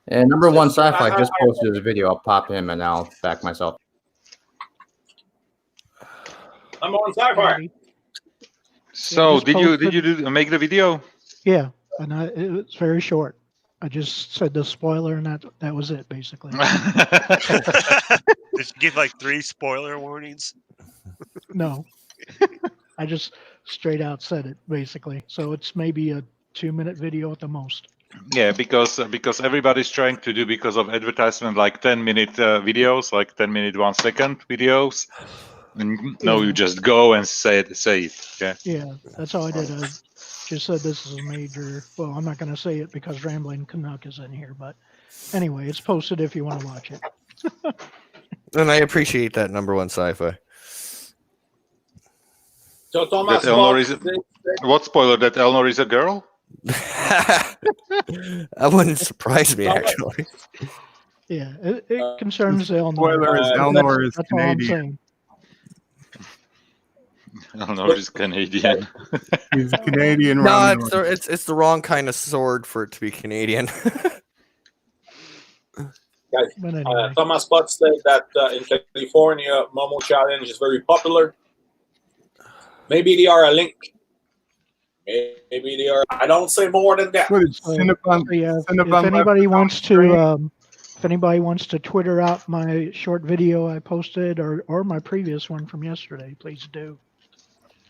And number one sci-fi just posted his video. I'll pop him and I'll back myself. Number one sci-fi. So did you make the video? Yeah, and it was very short. I just said the spoiler, and that was it, basically. Did you give like 3 spoiler warnings? No, I just straight out said it, basically. So it's maybe a 2-minute video at the most. Yeah, because everybody's trying to do, because of advertisement, like 10-minute videos, like 10-minute 1 second videos. And no, you Yeah. just go and say it. Yeah. Yeah, that's all I did. I just said this is a major. Well, I'm not going to say it because Rambling Canuck is in here, but anyway, it's posted if you want to watch it. And I appreciate that, number one sci-fi. So Thomas, That Elnor is what spoiler? That Elnor is a girl? That wouldn't surprise me, actually. Yeah, it concerns Elnor. Spoiler is Elnor is That's all I'm Canadian. saying. Elnor is Canadian. He's a Canadian. No, round it's the wrong kind of sword for it to be Canadian. Guys, But anyway, Thomas Potts said that in California, Momo Challenge is very popular. Maybe they are a link. Maybe they are. I don't say more than that. What is so, Cinnabon? so yeah, if Cinnabon anybody left wants screen? to, if anybody wants to Twitter out my short video I posted or my previous one from yesterday, please do.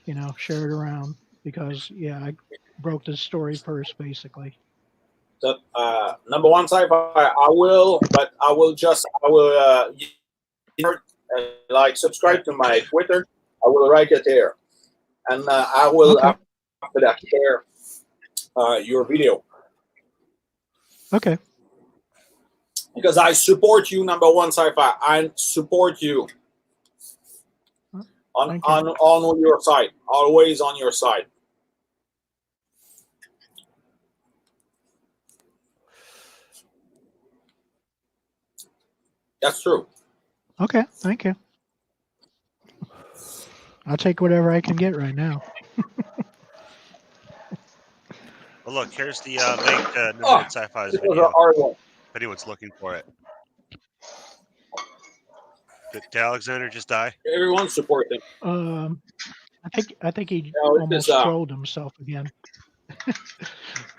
You know, share it around because yeah, I broke this story first basically. So, number one sci-fi, I will like subscribe to my Twitter. I will write it there, and I will Okay. after that share your video Okay. because I support you. Number one sci-fi, I support you Thank you. on your side, always on your side. That's true. Okay. Thank you. I'll take whatever I can get right now. Well, look, here's the make number one sci-fi's This was video. a hard one. If anyone's looking for it. Did Alexander just die? Everyone support him. I think he No, it almost is, trolled himself again.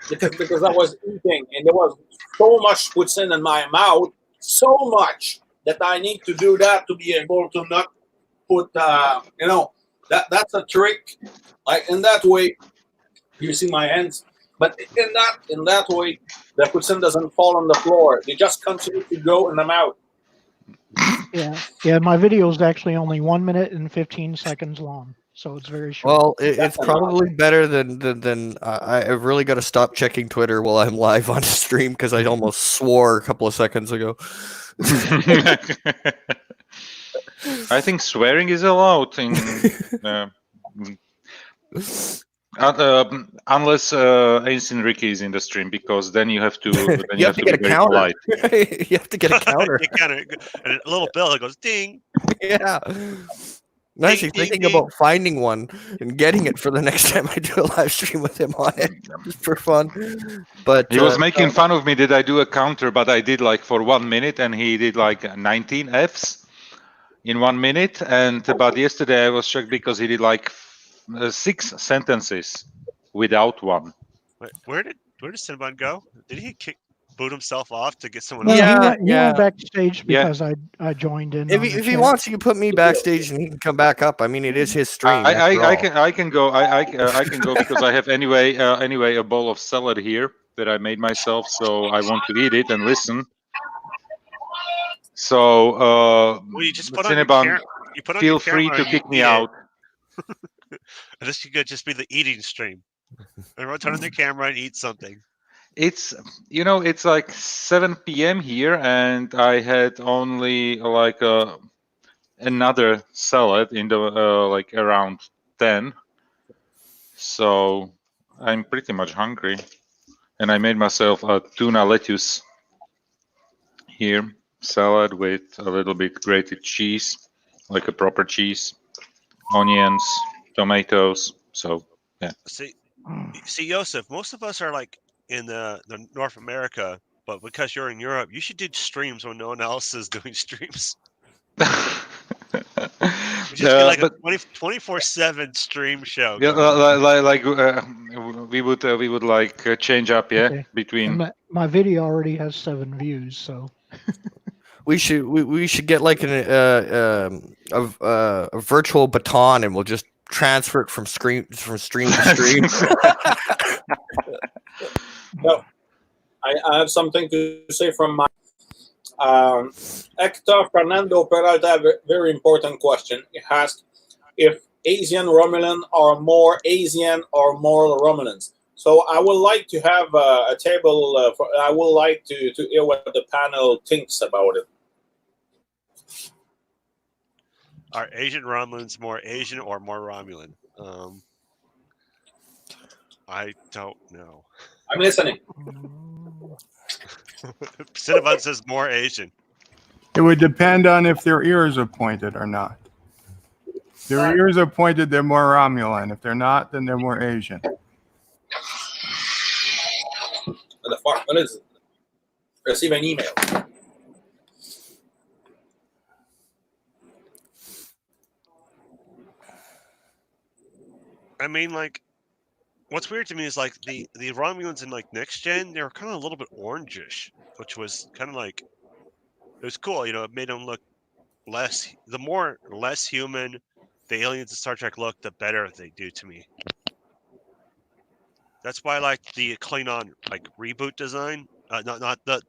because I was eating and there was so much puts in my mouth, so much that I need to do that to be able to not put that's a trick. Like in that way, you see my hands, but in that way, the poutine doesn't fall on the floor. They just continue to go in the mouth. Yeah. My video is actually only 1 minute and 15 seconds long, so it's very short. Well, it's probably better than I've really got to stop checking Twitter while I'm live on stream because I almost swore a couple of seconds ago. I think swearing is allowed in unless Ancient Ricky is in the stream, because then you have to You have to get a be very counter. polite. You have to get a counter. You counter, and a little bell that goes ding. Yeah. I'm actually Ding, thinking ding, about finding one and getting it for the next time I do a live stream with him on it, just for fun. But He was making fun of me that I do a counter, but I did like for 1 minute, and he did like 19 Fs in 1 minute. And but yesterday I was shocked because he did like 6 sentences without one. Wait, where did Cinnabon go? Did he boot himself off to get someone No, else? he went backstage Yeah. because I joined in. if on he, the if he chat. wants, he can put me backstage and he can come back up. I mean, it is his stream. after all. I can go. I can go because I have anyway a bowl of salad here that I made myself, so I want to eat it and listen. So Well, you just put on your Cinnabon, camera. You put on feel your free camera to and you kick me eat it. out. And this could just be the eating stream. Everyone turn on their camera and eat something. It's it's like 7 p.m. here, and I had only like another salad in the like around 10. So I'm pretty much hungry, and I made myself a tuna lettuce here salad with a little bit grated cheese, like a proper cheese, onions, tomatoes. So yeah. See, Joseph, most of us are like in the North America, but because you're in Europe, you should do streams when no one else is doing streams. It should be like a 24/7 stream show. Yeah, we would like change up, yeah, Okay. between. And my video already has 7 views, so We should get like a virtual baton, and we'll just transfer it from stream to stream. I have something to say from my Hector Fernando Peralta. Have a very important question. He asked if Asian Romulan are more Asian or more Romulans. So I would like to have a table. I would like to hear what the panel thinks about it. Are Asian Romulans more Asian or more Romulan? I don't know. I'm listening. Cinnabon says more Asian. It would depend on if their ears are pointed or not. If their ears are pointed, they're more Romulan. If they're not, then they're more Asian. What the fuck? What is it? Receive an email. I mean, like, what's weird to me is like the Romulans in like Next Gen, they were kind of a little bit orangish, which was kind of like it was cool. You know, it made them look less. The more less human the aliens in Star Trek look, the better they do to me. That's why I like the Klingon like reboot design. Not the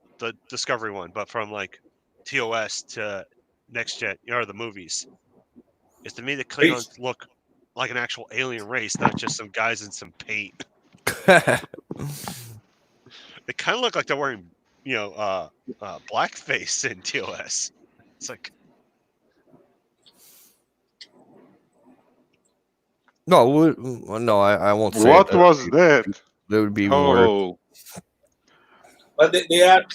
Discovery one, but from like TOS to Next Gen, or the movies. Is to me the Klingons look like an actual alien race, not just some guys in some paint. They kind of look like they're wearing, blackface in TOS. It's like No, no, I won't say What it. was that? That would be even worse. Oh, But they had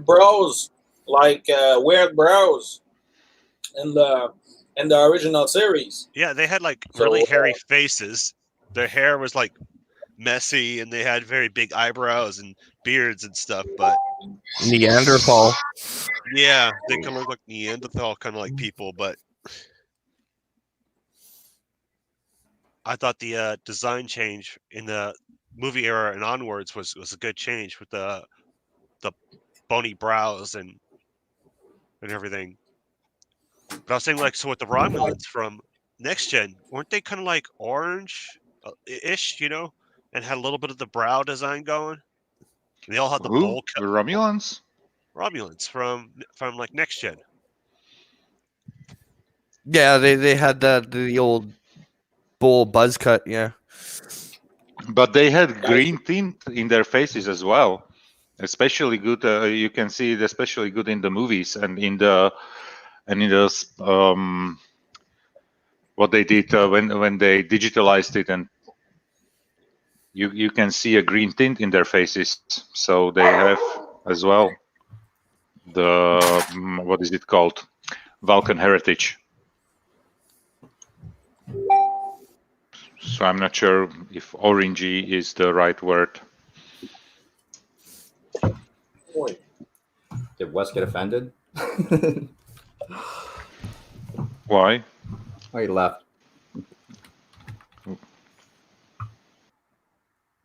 brows like weird brows in the original series. yeah, they had like So, really hairy faces. Their hair was like messy, and they had very big eyebrows and beards and stuff. But Neanderthal. yeah, they kind of look like Neanderthal, kind of like people. But I thought the design change in the movie era and onwards was a good change with the bony brows and everything. But I was saying, like, so with the Romulans from Next Gen, weren't they kind of like orange-ish, and had a little bit of the brow design going? And they all had the who? bowl The cut. Romulans? Romulans from like Next Gen. Yeah, they had the old bull buzz cut. Yeah. But they had green tint in their faces as well. Especially good. You can see it especially good in the movies and in the what they did when they digitalized it, and you can see a green tint in their faces. So they have as well the what is it called? Vulcan heritage. So I'm not sure if orangey is the right word. Did Wes get offended? Why? Oh, he left. Oh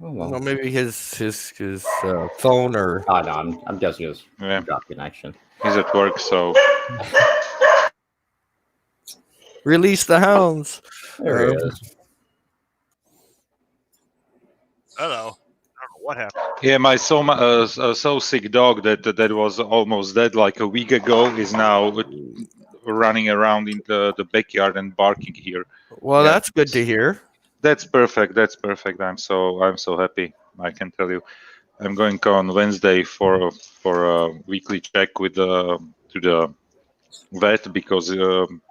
well. Well, maybe his phone or. Oh no, I'm guessing his drop connection. He's at work, so. Release the hounds. There he is. Hello. I don't know what happened. Yeah, my so sick dog that was almost dead like a week ago is now running around in the backyard and barking here. Well, that's good to hear. That's perfect. That's perfect. I'm so happy. I can tell you. I'm going on Wednesday for a weekly check with to the vet because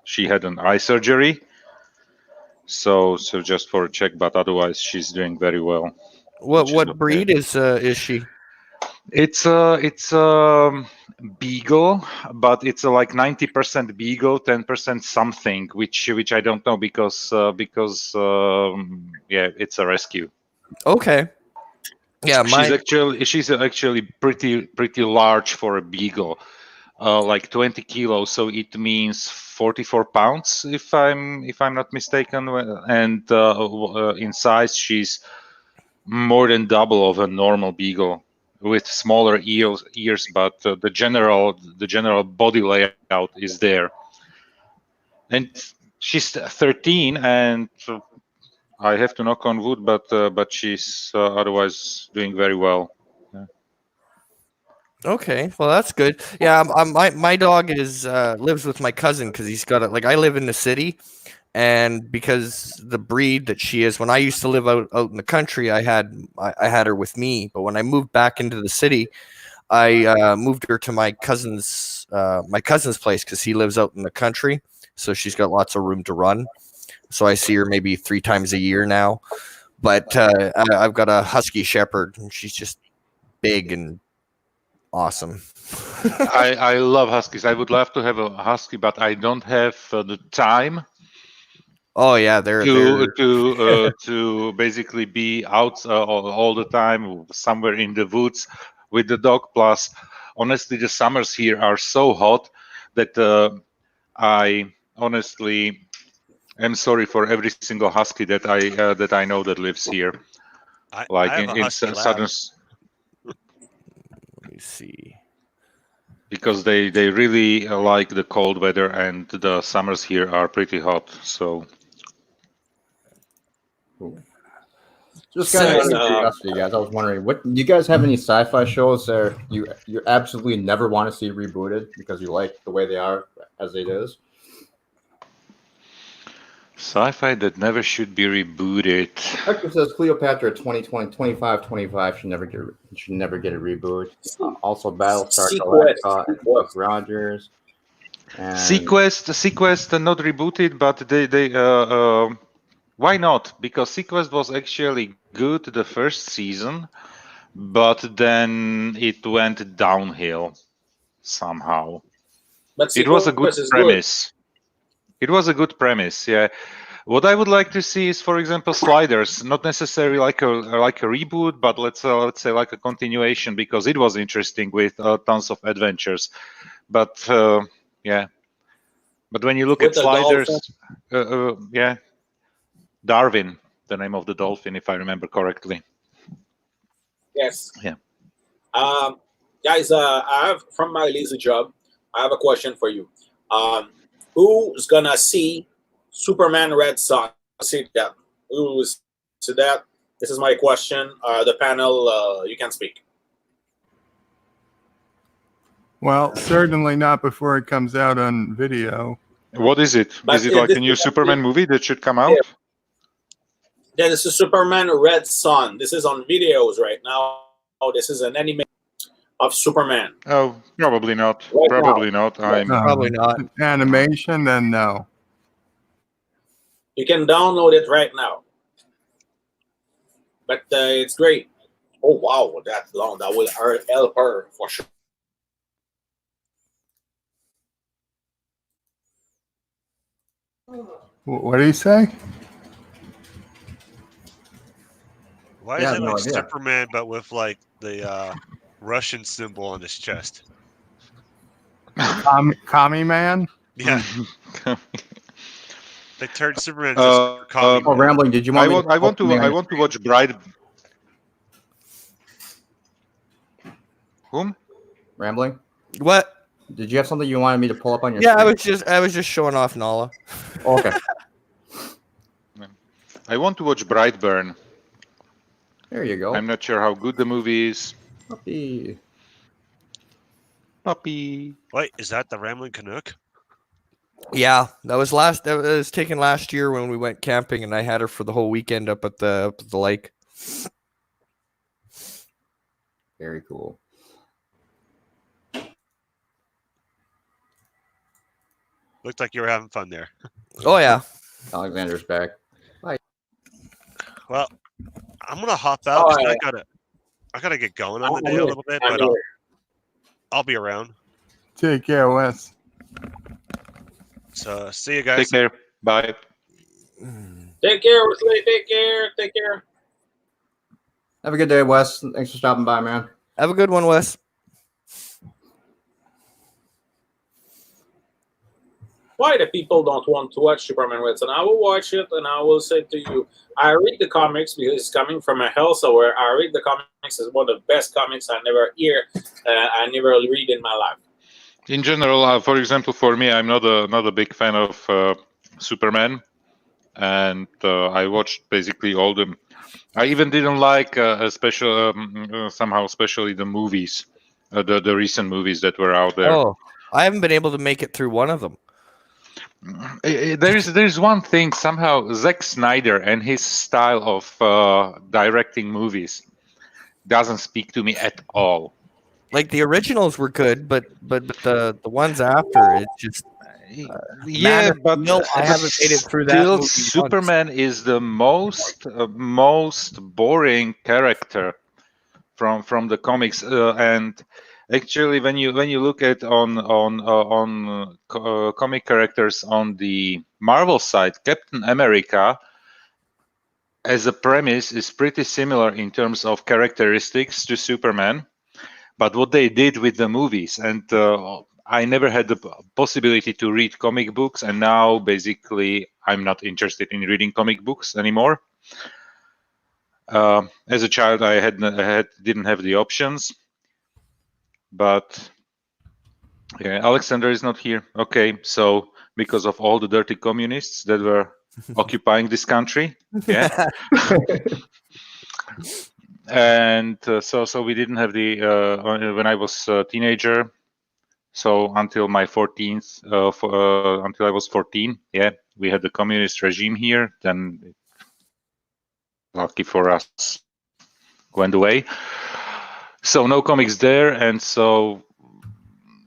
she had an eye surgery. So just for a check, but otherwise she's doing very well. What breed is she? It's beagle, but it's like 90% beagle, 10% something, which I don't know because it's a rescue. Okay. Yeah, she's actually pretty large for a beagle, like 20 kilos. So it means 44 pounds if I'm not mistaken. And in size, she's more than double of a normal beagle, with smaller ears, but the general body layout is there. And she's 13, and I have to knock on wood, but she's otherwise doing very well. Yeah. Okay, well that's good. Yeah, my dog is lives with my cousin because he's got like I live in the city, and because the breed that she is, when I used to live out in the country, I had her with me, but when I moved back into the city, I moved her to my cousin's place because he lives out in the country, so she's got lots of room to run. So I see her maybe 3 times a year now. But I've got a husky shepherd, and she's just big and awesome. I love huskies. I would love to have a husky, but I don't have the time Oh yeah, to basically be out all the time somewhere in the woods with the dog. Plus, honestly, the summers here are so hot that I honestly am sorry for every single husky that I know that lives here. I have a husky lab. southern, Let me see. because they really like the cold weather, and the summers here are pretty hot. So Cool. Just kind of curiosity, guys. I was wondering, what do you guys have any sci-fi shows that you absolutely never want to see rebooted because you like the way they are as it is? sci-fi that never should be rebooted. Hector says Cleopatra 2020, 25 should never get a reboot. Also Battlestar Galactica and Buck Rogers. And Sequest not rebooted, but they why not? Because Sequest was actually good the first season, but then it went downhill somehow. But It was a good Sequest is premise. It was a good premise, yeah. What I would like to see is, for example, Sliders. Not necessarily like a reboot, but let's say like a continuation, because it was interesting with tons of adventures. But yeah. But when you look With at the Sliders, yeah, Darwin, the name of the dolphin, if I remember correctly. Yes. Yeah. Guys, I have from my lazy job, I have a question for you. Who's gonna see Superman Red Son? See that? Who's see that? This is my question. The panel, you can speak. Well, certainly not before it comes out on video. What is it? But Is it like a new Superman movie that should come out? Yeah. Then this is Superman Red Son. This is on videos right now. This is an anime of Superman. Oh, probably not. Right Probably not. Probably not. Animation, then no. You can download it right now. But it's great. Oh wow, that long. That will help her for sure. What did he say? Why Yeah, is it no like idea. Superman but with like the Russian symbol on his chest? Commie Man? Yeah, they turned Superman into Super Commie Oh, Man. Rambling, did you I want me want to watch Bride. Whom? Rambling? What? Did you have something you wanted me to pull up on your Yeah, screen? I was just showing off Nala. Oh, okay. I want to watch Brightburn. There you go. I'm not sure how good the movie is. Puppy. Puppy. Wait, is that the Rambling Canuck? Yeah, that was taken last year when we went camping, and I had her for the whole weekend up at the lake. Very cool. Looked like you were having fun there. Oh yeah. Alexander's back. Well, I'm gonna hop out. Oh, 'cause yeah. I gotta get going on the I'm day a here. little bit, I'm but here. I'll be around. Take care, Wes. So see you Take guys. care. Bye. Take care, Wesley. Take care. Take care. Have a good day, Wes. Thanks for stopping by, man. Have a good one, Wes. Why the people don't want to watch Superman Red Son? I will watch it, and I will say to you, I read the comics because it's coming from a hell somewhere. I read the comics. It's one of the best comics I never hear. I never read in my life. In general, for example, for me, I'm not a big fan of Superman, and I watched basically all the. I even didn't like especially the movies. the recent movies that were out there. Oh, I haven't been able to make it through one of them. There's one thing somehow Zack Snyder and his style of directing movies doesn't speak to me at all. Like the originals were good, but the ones after, it's just Yeah, but I haven't made it through that still, movie Superman is the most boring character from the comics, and actually, when you look at on comic characters on the Marvel side, Captain America as a premise is pretty similar in terms of characteristics to Superman, but what they did with the movies, and I never had the possibility to read comic books, and now basically I'm not interested in reading comic books anymore. As a child, I didn't have the options, but yeah, Alexander is not here. Okay, so because of all the dirty communists that were occupying this country, yeah, and so we didn't have the when I was a teenager. So until my 14th, until I was 14, yeah, we had the communist regime here. Then, lucky for us, went away. So no comics there, and so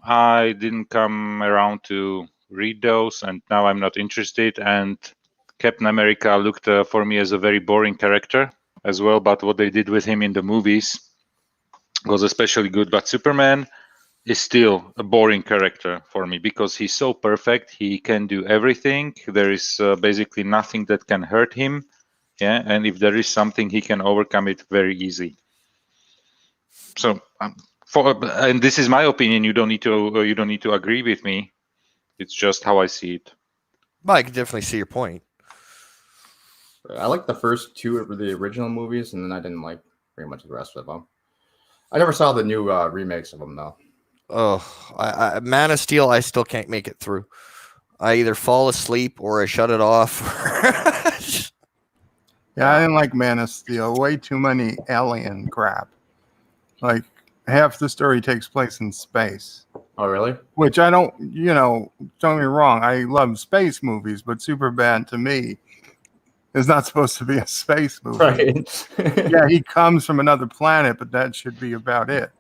I didn't come around to read those, and now I'm not interested. And Captain America looked for me as a very boring character as well. But what they did with him in the movies was especially good. But Superman is still a boring character for me because he's so perfect. He can do everything. There is basically nothing that can hurt him. Yeah, and if there is something, he can overcome it very easy. So, and this is my opinion. You don't need to agree with me. It's just how I see it. Well, I can definitely see your point. I like the first two of the original movies, and then I didn't like very much of the rest of them. I never saw the new remakes of them though. Oh, I Man of Steel, I still can't make it through. I either fall asleep or I shut it off. Yeah, I didn't like Man of Steel. Way too many alien crap. Like half the story takes place in space. Oh, really? Which I don't, don't get me wrong. I love space movies, but Superbad to me is not supposed to be a space movie. Right. Yeah, he comes from another planet, but that should be about it.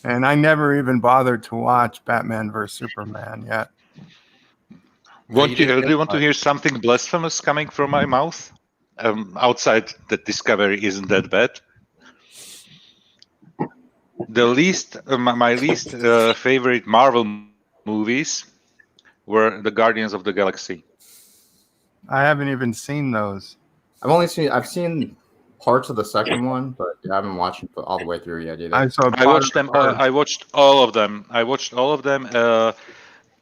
And I never even bothered to watch Batman vs. Superman yet. Do you want to hear something blasphemous coming from my mouth? Outside that Discovery isn't that bad. My least favorite Marvel movies were the Guardians of the Galaxy. I haven't even seen those. I've seen parts of the second one, but I haven't watched it all the way through yet either. I watched them. I watched all of them.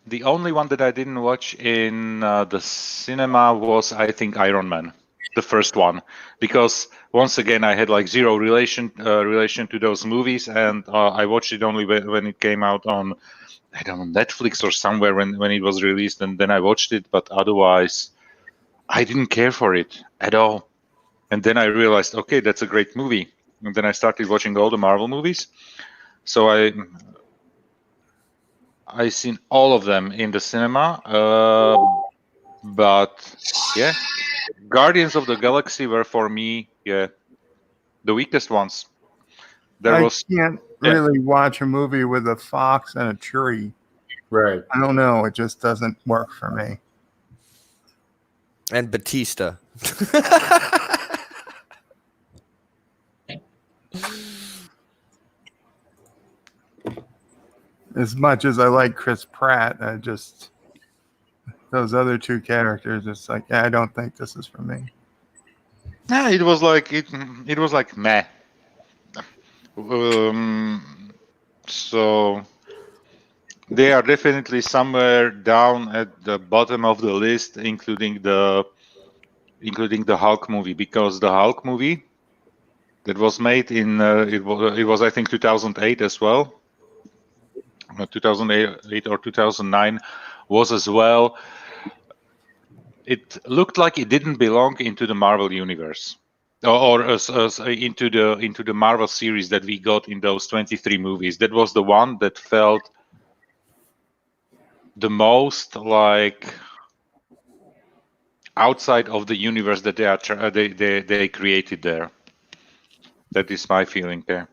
The only one that I didn't watch in the cinema was, I think, Iron Man, the first one, because once again I had like zero relation to those movies, and I watched it only when it came out on, I don't know, Netflix or somewhere when it was released, and then I watched it. But otherwise, I didn't care for it at all. And then I realized, okay, that's a great movie. And then I started watching all the Marvel movies. So I seen all of them in the cinema. But yeah, Guardians of the Galaxy were for me, the weakest ones. I can't really watch a movie with a fox and a tree. Right. I don't know. It just doesn't work for me. And Batista. As much as I like Chris Pratt, those other two characters, it's like, I don't think this is for me. Yeah, it was like meh. So they are definitely somewhere down at the bottom of the list, including the Hulk movie, because the Hulk movie that was made in it was I think 2008 as well. 2008 or 2009 was as well. It looked like it didn't belong into the Marvel universe. or into the Marvel series that we got in those 23 movies. That was the one that felt the most like outside of the universe that they created there. That is my feeling there.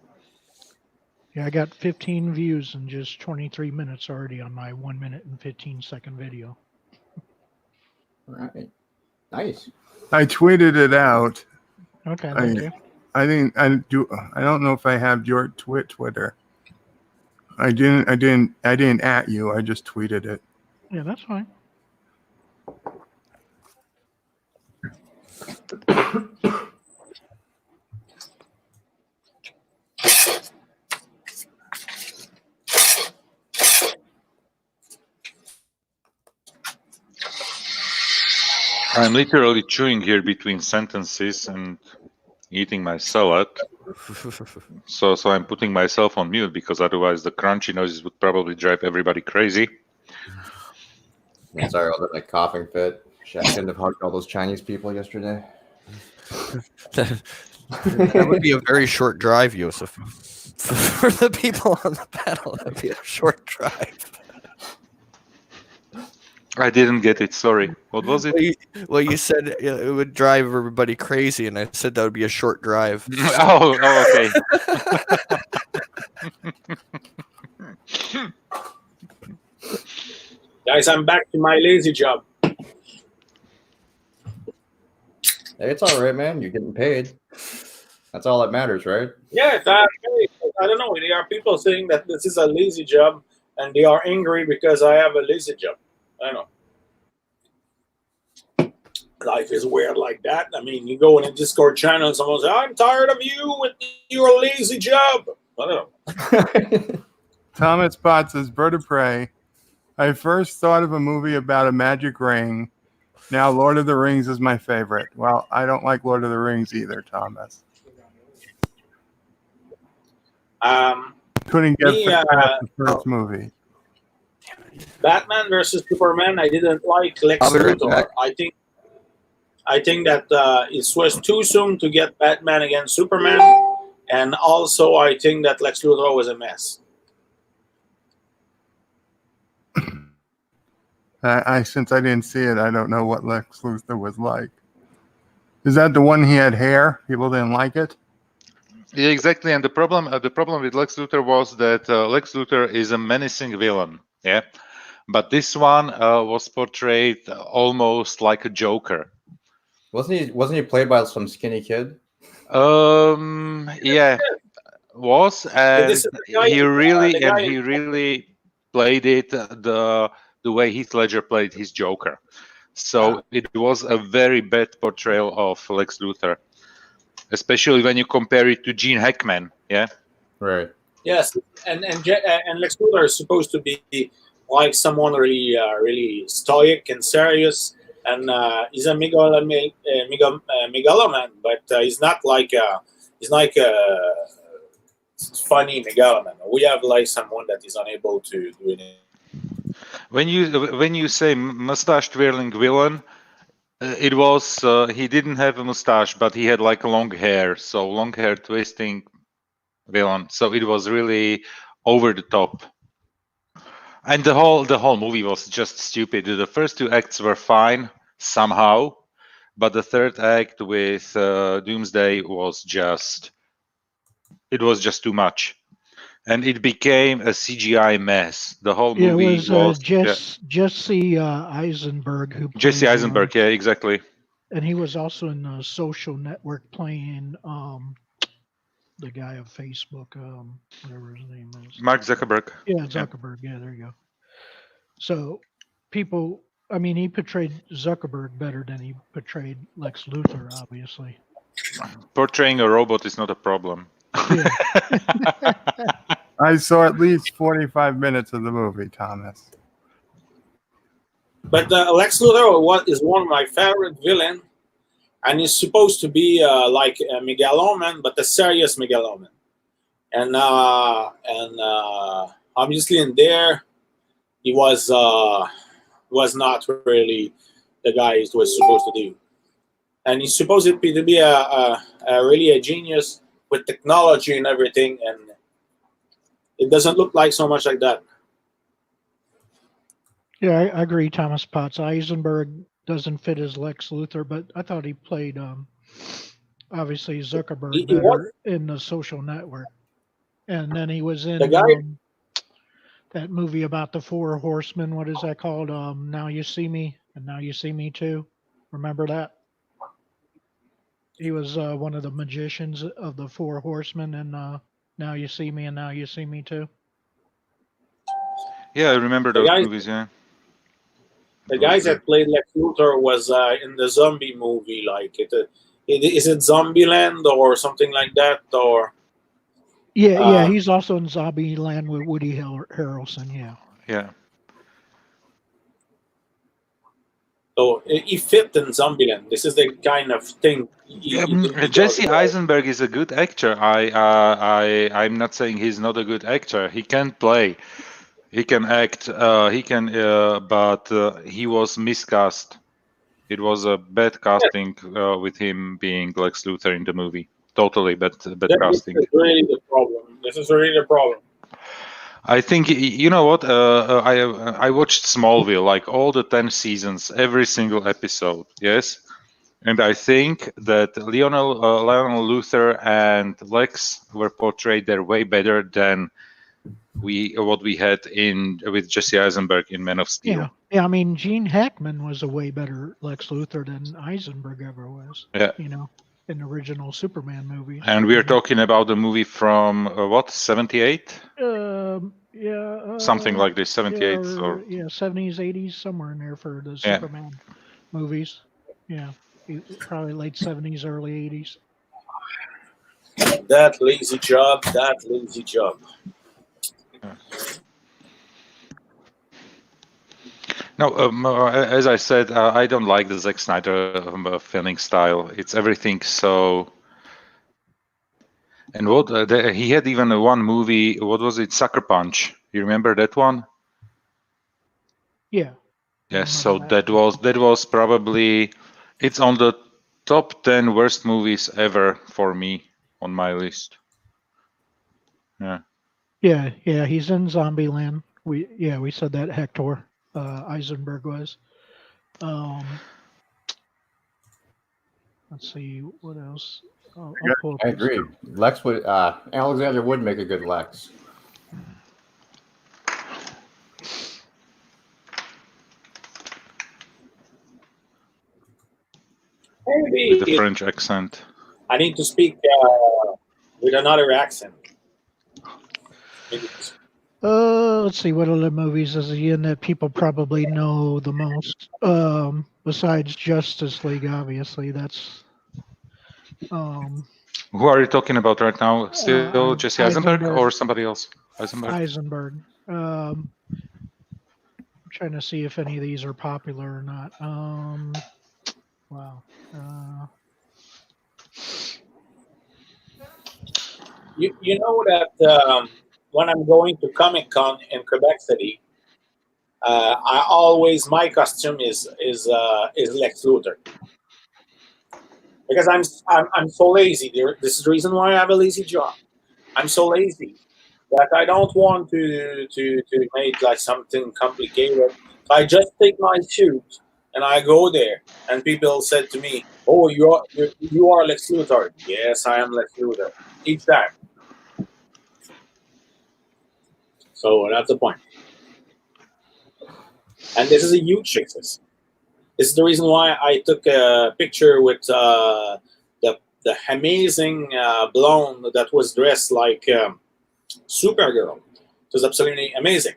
Yeah, I got 15 views in just 23 minutes already on my 1 minute and 15-second video. All right. Nice. I tweeted it out. Okay, thank you. I don't know if I have your Twitter. I didn't at you. I just tweeted it. Yeah, that's fine. I'm literally chewing here between sentences and eating my salad. So I'm putting myself on mute because otherwise the crunchy noises would probably drive everybody crazy. Yeah, sorry, I was in a coughing fit. Shit, I shouldn't have hugged all those Chinese people yesterday. That would be a very short drive, Yosef. For the people on the panel, that would be a short drive. I didn't get it. Sorry. What was it? Well, you said it would drive everybody crazy, and I said that would be a short drive. Oh, okay. Guys, I'm back to my lazy job. Hey, it's all right, man. You're getting paid. That's all that matters, right? Yeah, I don't know. There are people saying that this is a lazy job, and they are angry because I have a lazy job. I don't know. Life is weird like that. I mean, you go in a Discord channel and someone says, I'm tired of you with your lazy job. I don't know. Thomas Potts says, Bird of Prey. I first thought of a movie about a magic ring. Now Lord of the Rings is my favorite. Well, I don't like Lord of the Rings either, Thomas. Couldn't get past the first movie. Batman versus Superman, I didn't like Lex Luthor. I think that it was too soon to get Batman against Superman, and also I think that Lex Luthor was a mess. Since I didn't see it, I don't know what Lex Luthor was like. Is that the one he had hair? People didn't like it? Yeah, exactly. And the problem with Lex Luthor was that Lex Luthor is a menacing villain. Yeah, but this one was portrayed almost like a Joker. Wasn't he played by some skinny kid? Yeah, was, and he really played it the way Heath Ledger played his Joker. So it was a very bad portrayal of Lex Luthor, especially when you compare it to Gene Hackman. Yeah, right. Yes, and Lex Luthor is supposed to be like someone really stoic and serious, and he's a megaloman, but he's not like a funny megaloman. We have like someone that is unable to do anything. When you say mustache twirling villain, it was he didn't have a mustache, but he had like long hair, so long hair twisting villain. So it was really over the top. And the whole movie was just stupid. The first two acts were fine somehow, but the third act with Doomsday was just too much, and it became a CGI mess. The whole movie was Jesse Eisenberg who played, Jesse Eisenberg. Yeah, exactly. And he was also in the Social Network playing the guy of Facebook, whatever his name is. Mark Zuckerberg. Yeah, Zuckerberg. Yeah, there you go. So people, I mean, he portrayed Zuckerberg better than he portrayed Lex Luthor, obviously. Portraying a robot is not a problem. Yeah. I saw at least 45 minutes of the movie, Thomas. But Lex Luthor is one of my favorite villains, and he's supposed to be like a megaloman, but a serious megaloman. And obviously in there, he was not really the guy he was supposed to do. and he's supposed to be a really a genius with technology and everything, and it doesn't look like so much like that. Yeah, I agree, Thomas Potts. Eisenberg doesn't fit as Lex Luthor, but I thought he played obviously Zuckerberg He was better in The Social Network. And then he was the in guy. that movie about the four horsemen. What is that called? Now You See Me and Now You See Me Too. Remember that? He was one of the magicians of the four horsemen, and Now You See Me and Now You See Me Too. Yeah, I remember The those guy, movies. Yeah, the it was guys good. that played Lex Luthor was in the zombie movie, like is it Zombieland or something like that, or Yeah, um, he's also in Zombieland with Woody Harrelson. Yeah. Yeah. so he fit in Zombieland. This is the kind of thing he does Jesse well. Eisenberg is a good actor. I'm not saying he's not a good actor. He can play. He can act. He can. But he was miscast. It was a bad Yeah, casting with him being Lex Luthor in the movie. Totally bad this casting. is really the problem. This is really the problem. I think you know what. I watched Smallville, like all the 10 seasons, every single episode. Yes. And I think that Lionel Luthor and Lex were portrayed there way better than what we had in with Jesse Eisenberg in Man of Steel. Yeah. I mean, Gene Hackman was a way better Lex Luthor than Eisenberg ever was. Yeah, In original Superman movies. and we are talking about the movie from what 78, Yeah. something like this, 78 or 70s, 80s, somewhere in there for the yeah. Superman movies. Yeah, probably late 70s, early 80s. That lazy job. That lazy job. No, as I said, I don't like the Zack Snyder filming style. It's everything so. And what he had even one movie. What was it? Sucker Punch. You remember that one? Yeah. Yes. So that was probably it's on the top 10 worst movies ever for me on my list. Yeah. Yeah. He's in Zombieland. We said that Hector Eisenberg was. Let's see what else. I'll pull up I this. agree. Lex would Alexander would make a good Lex. With the Maybe French accent. I need to speak with another accent. Maybe Let's see what other movies is he in that people probably know the most. Besides Justice League, obviously that's. Who are you talking about right now? Still Jesse Eisenberg or somebody else? Eisenberg. I'm trying to see if any of these are popular or not. Wow. you know that when I'm going to Comic Con in Quebec City, I always my costume is Lex Luthor because I'm so lazy. This is the reason why I have a lazy job. I'm so lazy that I don't want to make like something complicated. So I just take my suit and I go there, and people said to me, "Oh, you are Lex Luthor." Yes, I am Lex Luthor each time. So that's the point. And this is a huge success. This is the reason why I took a picture with the amazing blonde that was dressed like Supergirl. It was absolutely amazing.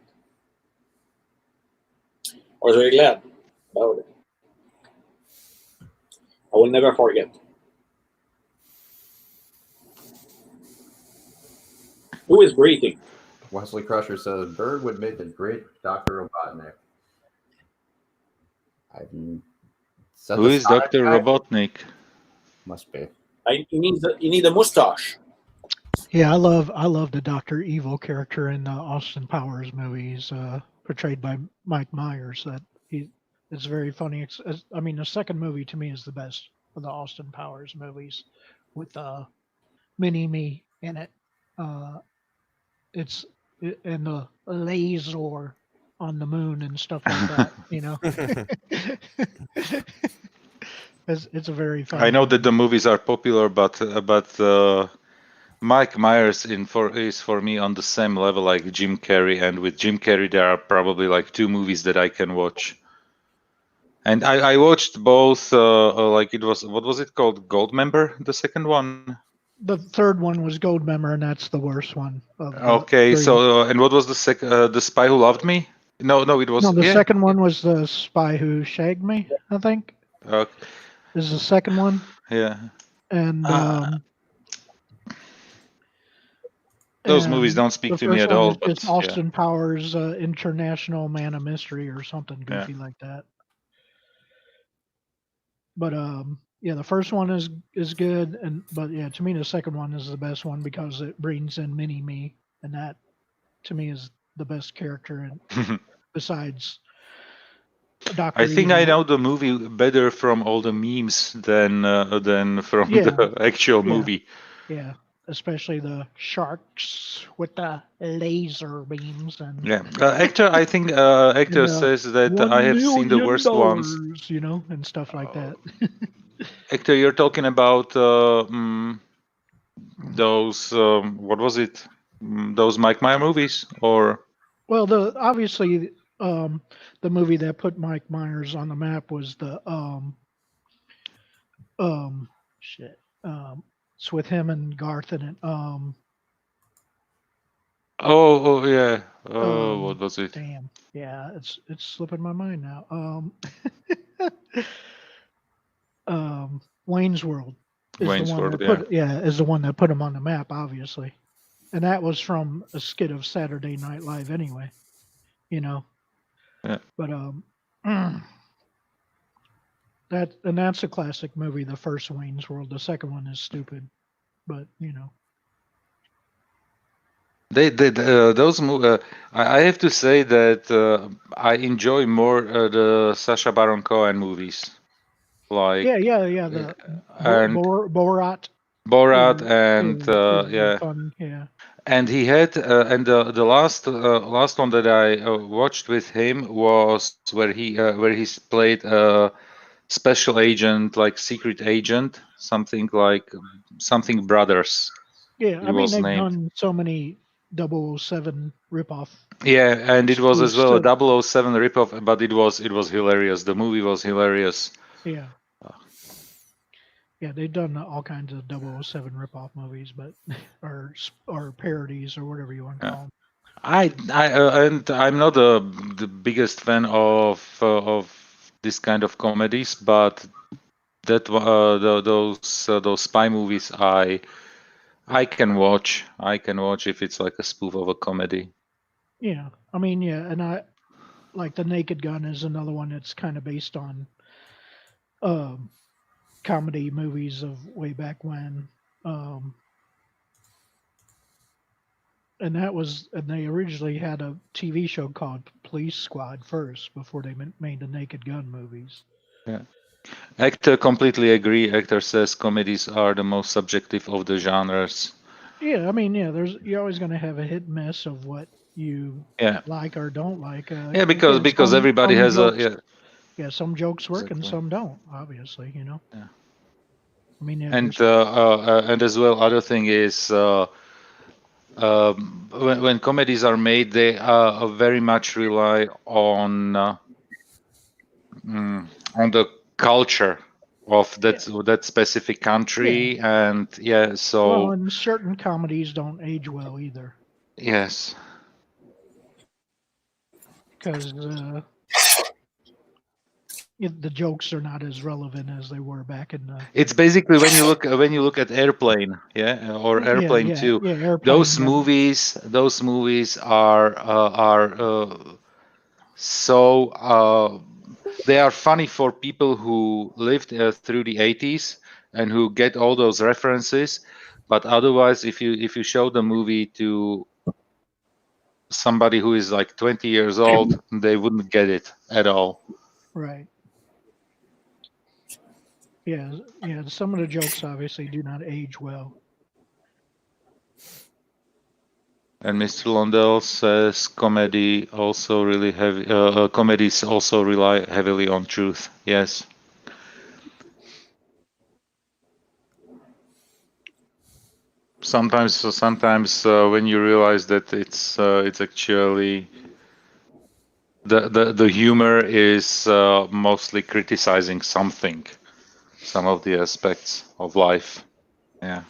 I was very glad about it. I will never forget. Who is breathing? Wesley Crusher says Bird would make a great Dr. Robotnik. Who is Dr. Robotnik? Must be. You need a mustache. Yeah, I love the Dr. Evil character in the Austin Powers movies, portrayed by Mike Myers. It's very funny. I mean, the second movie to me is the best. of the Austin Powers movies with Mini Me in it. It's and the laser on the moon and stuff like that. It's a very funny. I know movie. that the movies are popular, but Mike Myers is for me on the same level like Jim Carrey, and with Jim Carrey there are probably like 2 movies that I can watch. And I watched both. Like it was, what was it called? Goldmember, the second one. The third one was Goldmember, and that's the worst one of the Okay, 3. so and what was the The Spy Who Loved Me? No, it was No, the second one was The Spy Who Shagged Me, I think. Okay, Is the second one. yeah. And Those movies and don't speak the to me first at one all. is But just Austin Powers International Man of Mystery or something goofy like that. But yeah, the first one is good, but yeah, to me the second one is the best one because it brings in Mini Me, and that to me is the best character, and besides Doctor I think Evil. I know the movie better from all the memes than from Yeah, the actual yeah. movie. Yeah, especially the sharks with the laser beams and Yeah, I think actor says that I have seen the worst ones. $1 million, and stuff like that. Actor, you're talking about those what was it? Those Mike Myers movies, or Well, obviously the movie that put Mike Myers on the map was the shit. It's with him and Garth in it. oh yeah, what was it? Damn. Yeah, it's slipping my mind now. Wayne's World is Wayne's the one World, that is the one that put him on the map, obviously, and that was from a skit of Saturday Night Live, anyway. Yeah. But that's a classic movie. The first Wayne's World. The second one is stupid, but Those movies. I have to say that I enjoy more the Sacha Baron Cohen movies, like yeah. The and Borat. Borat and Is fun. Yeah. and he had and the last one that I watched with him was where he's played a special agent, like secret agent, something like something Brothers. Yeah, It I mean was they've named. done so many 007 ripoff. Yeah, and it was as well a Spoofs, 007 ripoff, but it was hilarious. The movie was hilarious. Yeah. Yeah, they've done all kinds of 007 ripoff movies, but or parodies or whatever you want to call them. And I'm not the biggest fan of this kind of comedies, but those spy movies I can watch. I can watch if it's like a spoof of a comedy. Yeah, I mean, yeah, and I like The Naked Gun is another one that's kind of based on comedy movies of way back when. And they originally had a TV show called Police Squad first before they made the Naked Gun movies. Yeah. Actor completely agree. Actor says comedies are the most subjective of the genres. Yeah, I mean, yeah, you're always going to have a hit and miss of what you like or don't like. Yeah, because everybody has jokes, some jokes work and some don't. Obviously, Yeah. I mean, and as well, other thing is when comedies are made, they very much rely on the culture of that specific country, and so well, and certain comedies don't age well either. Yes. Because the jokes are not as relevant as they were back in the. It's basically when you look at Airplane, or Airplane 2. Airplane, those movies are so they are funny for people who lived through the 80s and who get all those references. But otherwise, if you show the movie to somebody who is like 20 years old, they wouldn't get it at all. Right. yeah, yeah. Some of the jokes obviously do not age well. And Mr. Londell says comedy also really heavy. Comedies also rely heavily on truth. Yes. Sometimes when you realize that it's actually the humor is mostly criticizing something, some of the aspects of life. Yeah.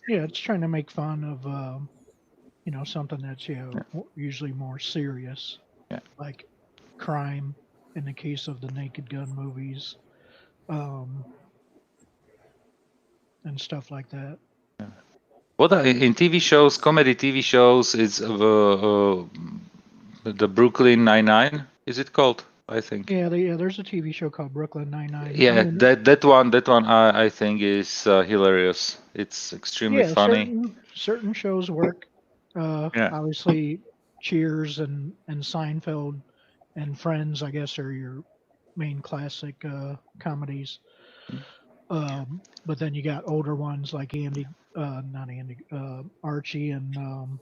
Yeah, it's trying to make fun of something that's usually more serious, Yeah. like crime in the case of the Naked Gun movies, and stuff like that. What in TV shows, comedy TV shows, it's the Brooklyn Nine-Nine. Is it called? I think. Yeah, there's a TV show called Brooklyn Nine-Nine. I Yeah, mean, that one I think is hilarious. It's extremely yeah, funny. certain shows work. Yeah. Obviously, Cheers and Seinfeld and Friends, I guess, are your main classic comedies. But then you got older ones like not Andy, Archie and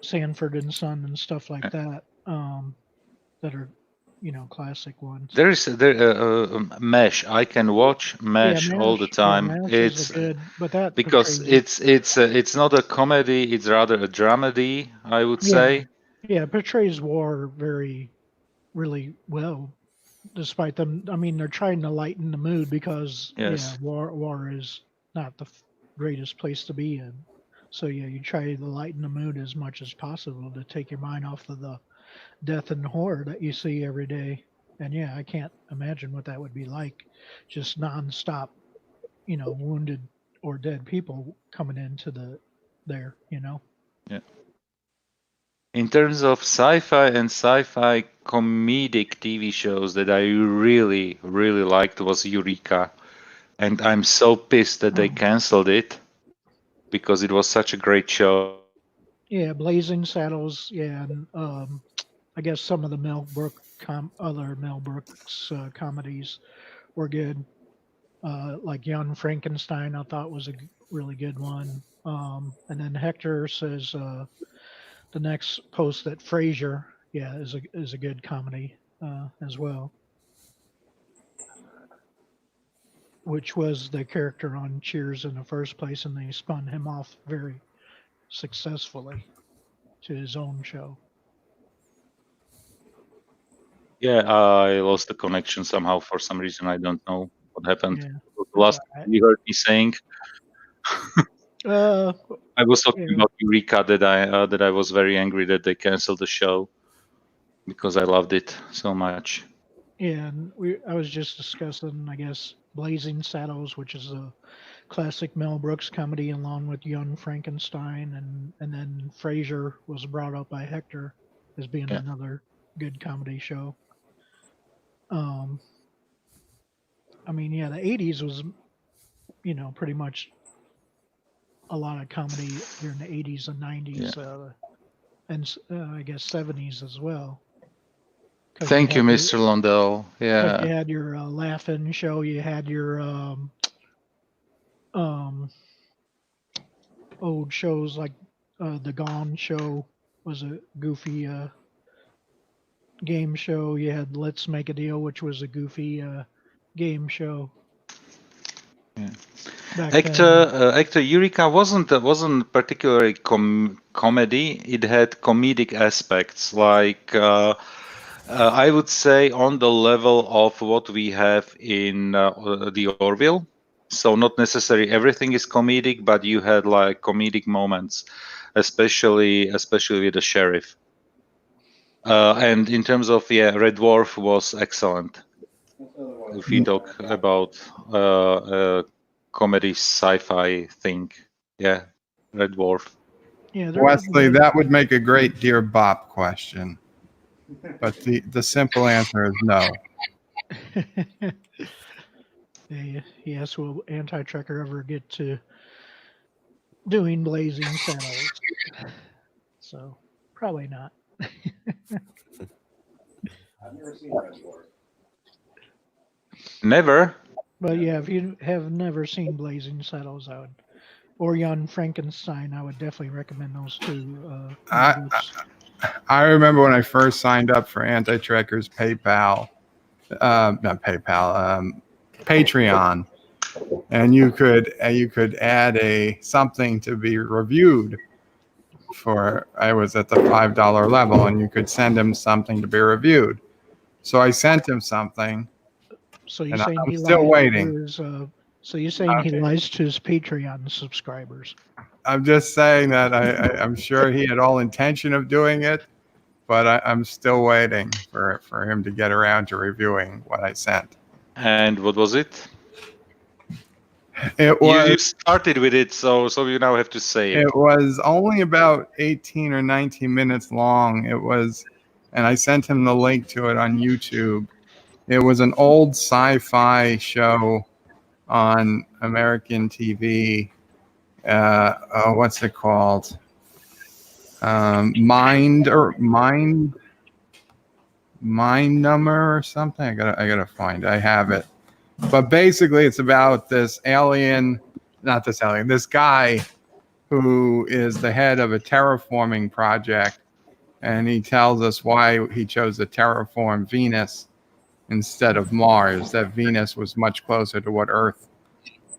Sanford and Son and stuff like that. That are classic ones. There is Mesh. I can watch Yeah, Mesh all the Mash. Yeah, time. Mash is a It's good, but that because portrays. it's not a comedy. It's rather a dramedy, I would Yeah, say. yeah, it portrays war really well, despite them. I mean, they're trying to lighten the mood because Yes. war is not the greatest place to be in. So yeah, you try to lighten the mood as much as possible to take your mind off of the death and horror that you see every day. And yeah, I can't imagine what that would be like, just nonstop, wounded or dead people coming into there. Yeah. In terms of sci-fi and sci-fi comedic TV shows that I really, really liked was Eureka. And I'm so pissed that they canceled it because it was such a great show. Yeah, Blazing Saddles. Yeah, and I guess some of the other Mel Brooks comedies were good. Like Young Frankenstein, I thought was a really good one. And then Hector says the next post that Frasier, yeah, is a good comedy as well, which was the character on Cheers in the first place, and they spun him off very successfully to his own show. Yeah, I lost the connection somehow for some reason. I don't know what happened. Yeah, The last thing you heard me saying, uh, I was talking yeah. about Eureka that I was very angry that they canceled the show because I loved it so much. Yeah, and I was just discussing, I guess, Blazing Saddles, which is a classic Mel Brooks comedy, along with Young Frankenstein, and then Frasier was brought up by Hector as being Yeah. another good comedy show. I mean, yeah, the '80s was, pretty much a lot of comedy during the '80s and '90s, and I guess '70s as well. Thank you, Mr. Londell. Yeah. You had your Laugh-In show. You had your old shows like the Gone Show was a goofy game show. You had Let's Make a Deal, which was a goofy game show. Yeah. Back Actor Eureka wasn't particularly comedy. It had comedic aspects, like I would say on the level of what we have in the Orville. So not necessarily everything is comedic, but you had like comedic moments, especially with the sheriff. And in terms of Red Dwarf was excellent. If we talk about comedy sci-fi thing, yeah, Red Dwarf. Yeah, Wesley, that would make a great Dear Bop question. But the simple answer is no. Yes, will Anti-Trucker ever get to doing Blazing Saddles? So probably not. Never. But yeah, if you have never seen Blazing Saddles, or Young Frankenstein, I would definitely recommend those two I, movies. I remember when I first signed up for Anti-Trekker's PayPal, not PayPal, Patreon, and you could add something to be reviewed for. I was at the $5 level, and you could send him something to be reviewed. So I sent him something, So you're and saying I'm he still lies waiting. to his, so you're saying he Okay. lies to his Patreon subscribers? I'm just saying that I'm sure he had all intention of doing it, but I'm still waiting for him to get around to reviewing what I sent. And what was it? It was You started with it, so you now have to say it. it was only about 18 or 19 minutes long. It was, and I sent him the link to it on YouTube. It was an old sci-fi show on American TV. What's it called? Mind Number or something. I gotta find. I have it. But basically, it's about this alien, not this alien, this guy who is the head of a terraforming project, and he tells us why he chose to terraform Venus instead of Mars. That Venus was much closer to what Earth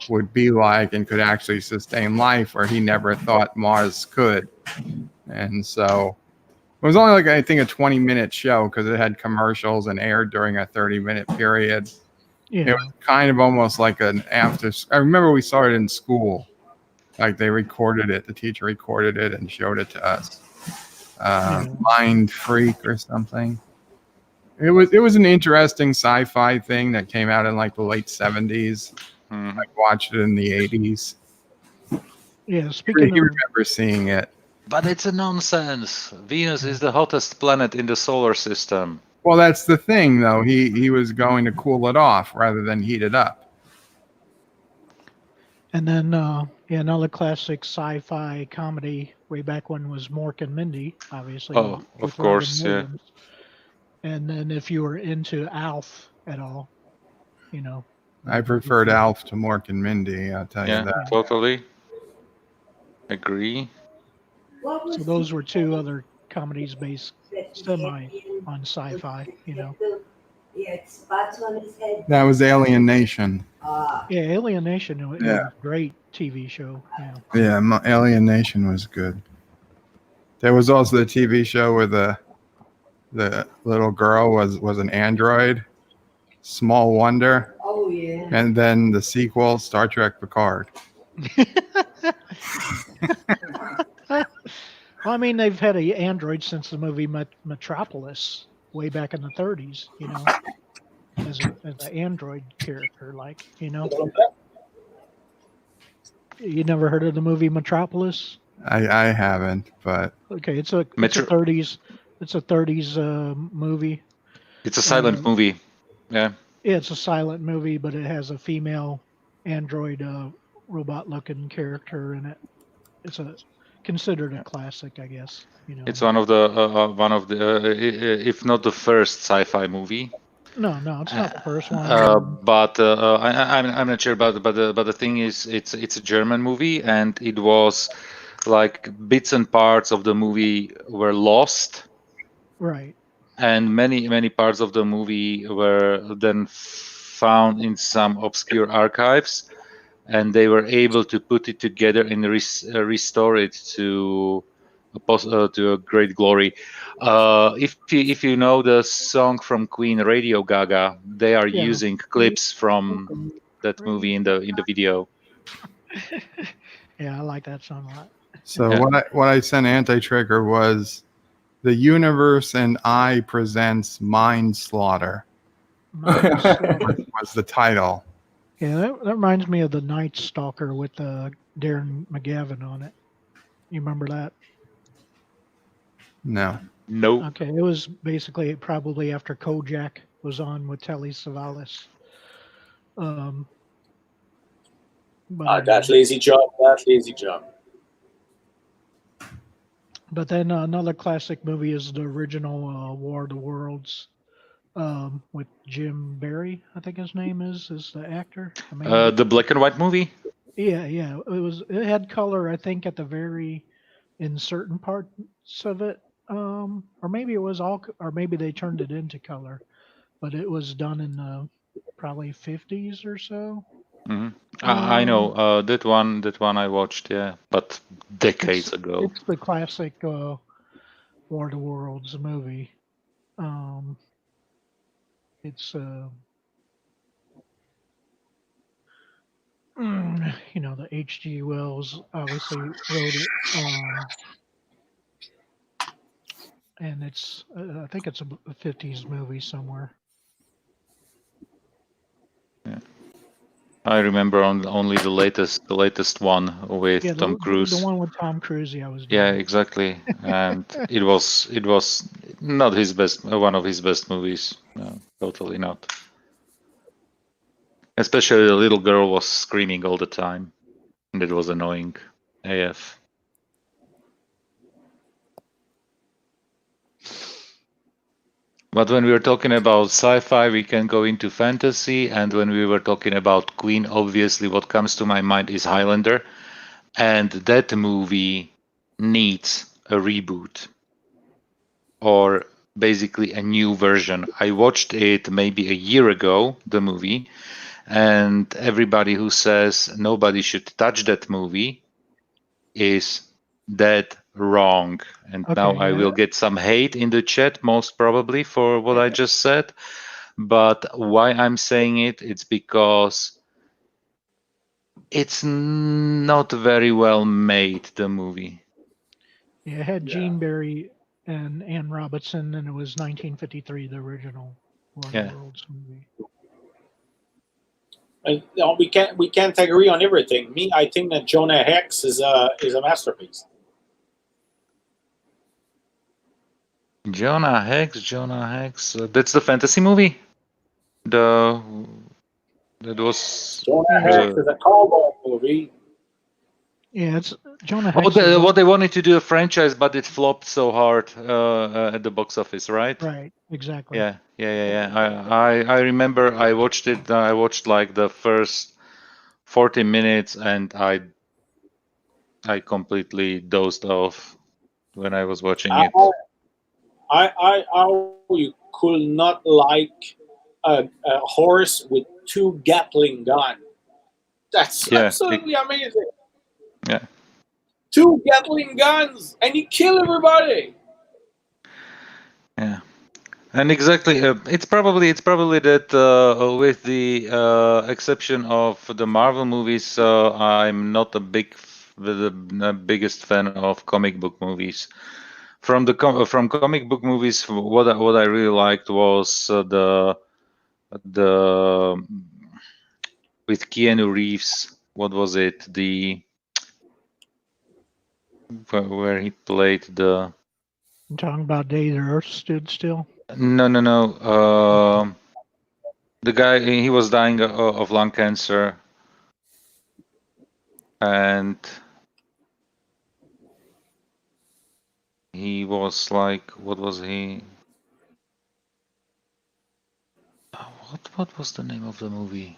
would be like and could actually sustain life, where he never thought Mars could. And so it was only like, I think, a 20-minute show because it had commercials and aired during a 30-minute period. Yeah. It was kind of almost like an after. I remember we saw it in school. Like they recorded it. The teacher recorded it and showed it to us. Mind Freak or something. It was an interesting sci-fi thing that came out in like the late 70s. I watched it in the 80s. Yeah, speaking You of, remember seeing it. But it's a nonsense. Venus is the hottest planet in the solar system. Well, that's the thing, though. He was going to cool it off rather than heat it up. and then another classic sci-fi comedy way back when was Mork and Mindy, obviously. Oh, with of course, Robin yeah. Williams. And then if you were into Alf at all, you know. I preferred Alf to Mork and Mindy. I'll tell you Yeah, that. totally. Agree. So those were two other comedies based semi on sci-fi, you know. That was Alien Nation. Yeah, Alien Nation. It was Yeah. a great TV show. Yeah. Yeah, Alien Nation was good. There was also the TV show where the little girl was an android, Small Wonder. Oh yeah. And then the sequel, Star Trek Picard. Well, I mean, they've had an android since the movie Metropolis way back in the 30s, you know, as an android character, like, you know. You never heard of the movie Metropolis? I haven't, but okay, it's a 30s movie. It's a silent movie. Yeah. Yeah, it's a silent movie, but it has a female android robot-looking character in it. It's considered a classic, I guess. You know, it's one of the if not the first sci-fi movie. No, it's not the first one. But I'm not sure about but the thing is, it's a German movie, and it was like bits and parts of the movie were lost. Right. And many parts of the movie were then found in some obscure archives, and they were able to put it together and restore it to a great glory. If you know the song from Queen, Radio Gaga, they are using clips from that movie in the video. Yeah, I like that song a lot. So what I sent Anti-Trigger was The Universe and I Presents Mind Slaughter. Was the title. Yeah, that reminds me of The Night Stalker with Darren McGavin on it. You remember that? No. Nope. Okay, it was basically probably after Kojak was on with Telly Savalas. That lazy job. But then another classic movie is the original War of the Worlds with Jim Barry, I think his name is the actor. The main, The black and white movie. yeah, yeah. It had color, I think, at the very in certain parts of it. Or maybe it was all, or maybe they turned it into color, but it was done in the probably 50s or so. Hmm. I know that one. That one I watched, yeah, but decades ago. It's the classic War of the Worlds movie. It's the H.G. Wells obviously wrote it, and it's I think it's a 50s movie somewhere. Yeah. I remember only the latest one with Yeah, Tom Cruise. the one with Tom Cruise. Yeah, was. Yeah, exactly. And it was not his best, one of his best movies. No, totally not. Especially the little girl was screaming all the time, and it was annoying AF. But when we were talking about sci-fi, we can go into fantasy, and when we were talking about Queen, obviously what comes to my mind is Highlander, and that movie needs a reboot or basically a new version. I watched it maybe a year ago, the movie, and everybody who says nobody should touch that movie is dead wrong. And now I will get some hate in the chat, most probably, for what I just said. But why I'm saying it, it's because it's not very well made, the movie. Yeah, it had Gene Barry and Ann Robinson, and it was 1953, the original War of the Worlds movie. We can't agree on everything. I think that Jonah Hex is a masterpiece. Jonah Hex. That's the fantasy movie. That was Jonah Hex is a cowboy movie. Yeah, it's Jonah Hex. what they wanted to do a franchise, but it flopped so hard at the box office, right? Right, exactly. Yeah. I remember I watched it. I watched like the first 40 minutes, and I completely dozed off when I was watching it. You could not like a horse with 2 Gatling guns. That's absolutely amazing. Yeah. 2 Gatling guns, and you kill everybody. Yeah. And exactly, it's probably that with the exception of the Marvel movies, I'm not the biggest fan of comic book movies. From comic book movies, what I really liked was the with Keanu Reeves. What was it? The where he played the. I'm talking about Day the Earth Stood Still. No. The guy, he was dying of lung cancer, and he was like, what was he? What was the name of the movie?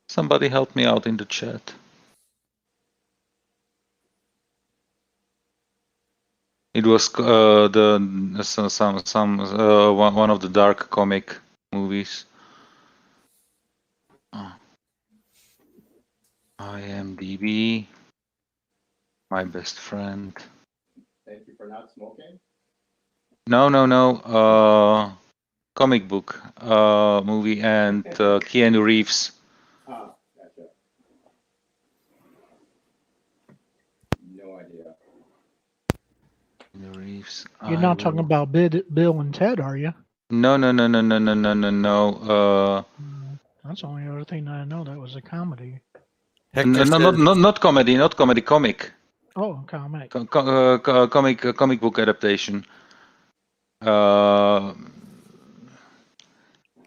Somebody help me out in the chat. It was one of the dark comic movies. IMDb, my best friend. Thank you for not smoking. No. Comic book movie, and Keanu Reeves. Ah, gotcha. No idea. Keanu Reeves. You're not talking about Bill and Ted, are you? No. That's the only other thing I know that was a comedy. Not comedy. Comic. Oh, comic. Comic book adaptation.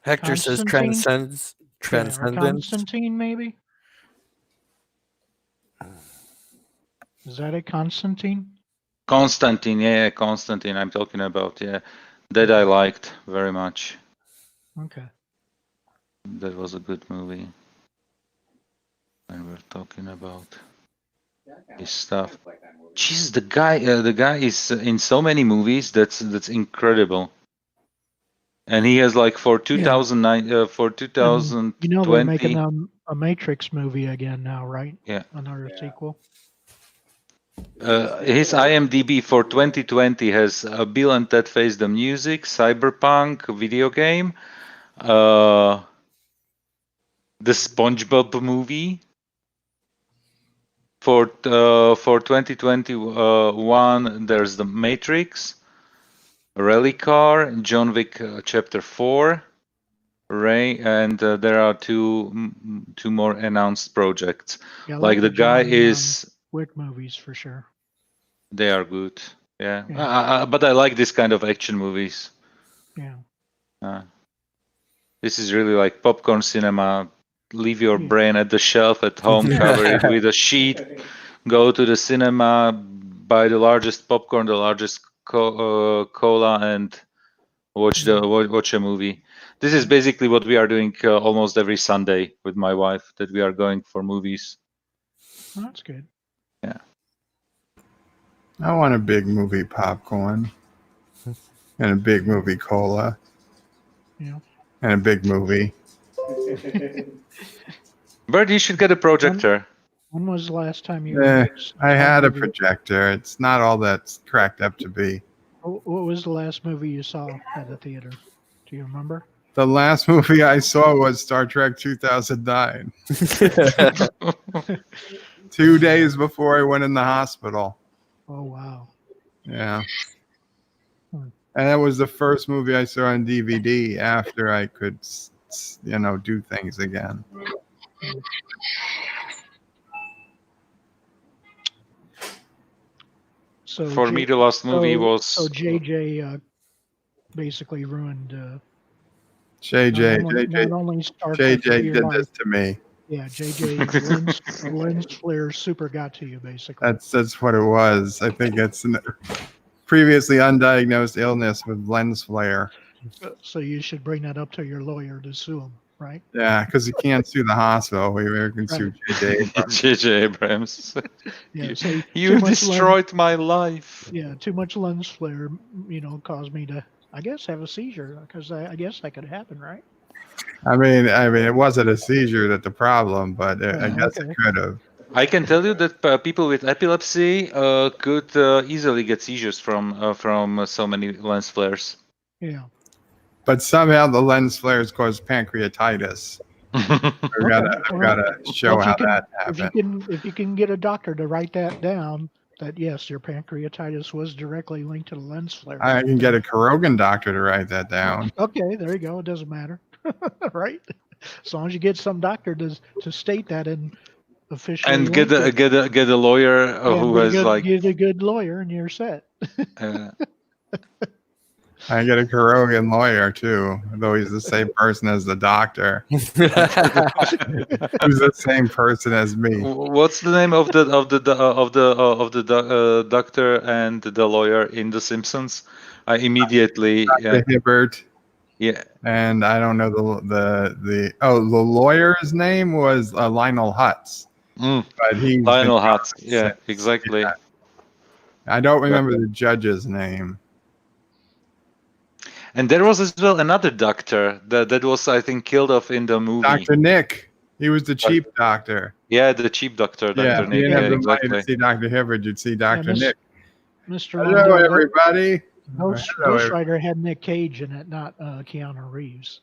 Hector says transcendence. Constantine, maybe. Is that a Constantine? Constantine, yeah, Constantine. I'm talking about, yeah. That I liked very much. Okay. That was a good movie. And we're talking about his stuff. Jesus, the guy is in so many movies. That's incredible. And he has like for 2009, for And you know they're making 2020. a Matrix movie again now, right? Yeah. Another sequel. His IMDb for 2020 has Bill and Ted Face the Music, Cyberpunk video game, the SpongeBob movie. For 2021, there's the Matrix, Rally Car, John Wick Chapter 4, Ray, and there are two more announced projects. Yeah, I Like the the guy John is, Wick movies for sure. they are good. Yeah, Yeah. but I like this kind of action movies. Yeah. This is really like popcorn cinema. Leave your Yeah. brain at the shelf at home, cover it with a sheet, go to the cinema, buy the largest popcorn, the largest cola, and watch a movie. This is basically what we are doing almost every Sunday with my wife. That we are going for movies. Oh, that's good. Yeah. I want a big movie popcorn and a big movie cola. Yeah. And a big movie. Bert, you should get a projector. When was the last time you? I had a projector. It's not all that's cracked up to be. What was the last movie you saw at the theater? Do you remember? The last movie I saw was Star Trek 2009. 2 days before I went in the hospital. Oh, wow. Yeah. And that was the first movie I saw on DVD after I could, do things again. So for me, the last movie was. So JJ basically ruined. JJ JJ did this to me. Yeah, JJ lens flare super got to you basically. That's what it was. I think it's a previously undiagnosed illness with lens flare. So you should bring that up to your lawyer to sue him, right? Yeah, because you can't sue the hospital. We can sue JJ. JJ Abrams. Yeah, so you destroyed my life. Yeah, too much lens flare, caused me to, I guess, have a seizure because I guess that could happen, right? I mean, it wasn't a seizure that's the problem, but I guess it could have. I can tell you that people with epilepsy could easily get seizures from so many lens flares. Yeah. But somehow the lens flares cause pancreatitis. I've got to show how that happened. If you can get a doctor to write that down, that yes, your pancreatitis was directly linked to the lens flare. I can get a Karogan doctor to write that down. Okay, there you go. It doesn't matter, right? As long as you get some doctor to state that and officially. And get a lawyer who has get a good lawyer and you're set. I get a Karogan lawyer too, though he's the same person as the doctor. He's the same person as me. What's the name of the doctor and the lawyer in The Simpsons? I immediately Dr. Hibbert. Yeah. And I don't know the lawyer's name was Lionel Hutz. But Lionel Hutz. Yeah, exactly. Yeah. I don't remember the judge's name. And there was as well another doctor that was, I think, killed off in the movie. Dr. Nick. He was the cheap doctor. Yeah, the cheap doctor, Dr. Nick. You Yeah, have the exactly. money to see Dr. Hibbert, you'd see Dr. Nick. Mr. Hello, everybody. Ghost Rider had Nick Cage in it, not Keanu Reeves,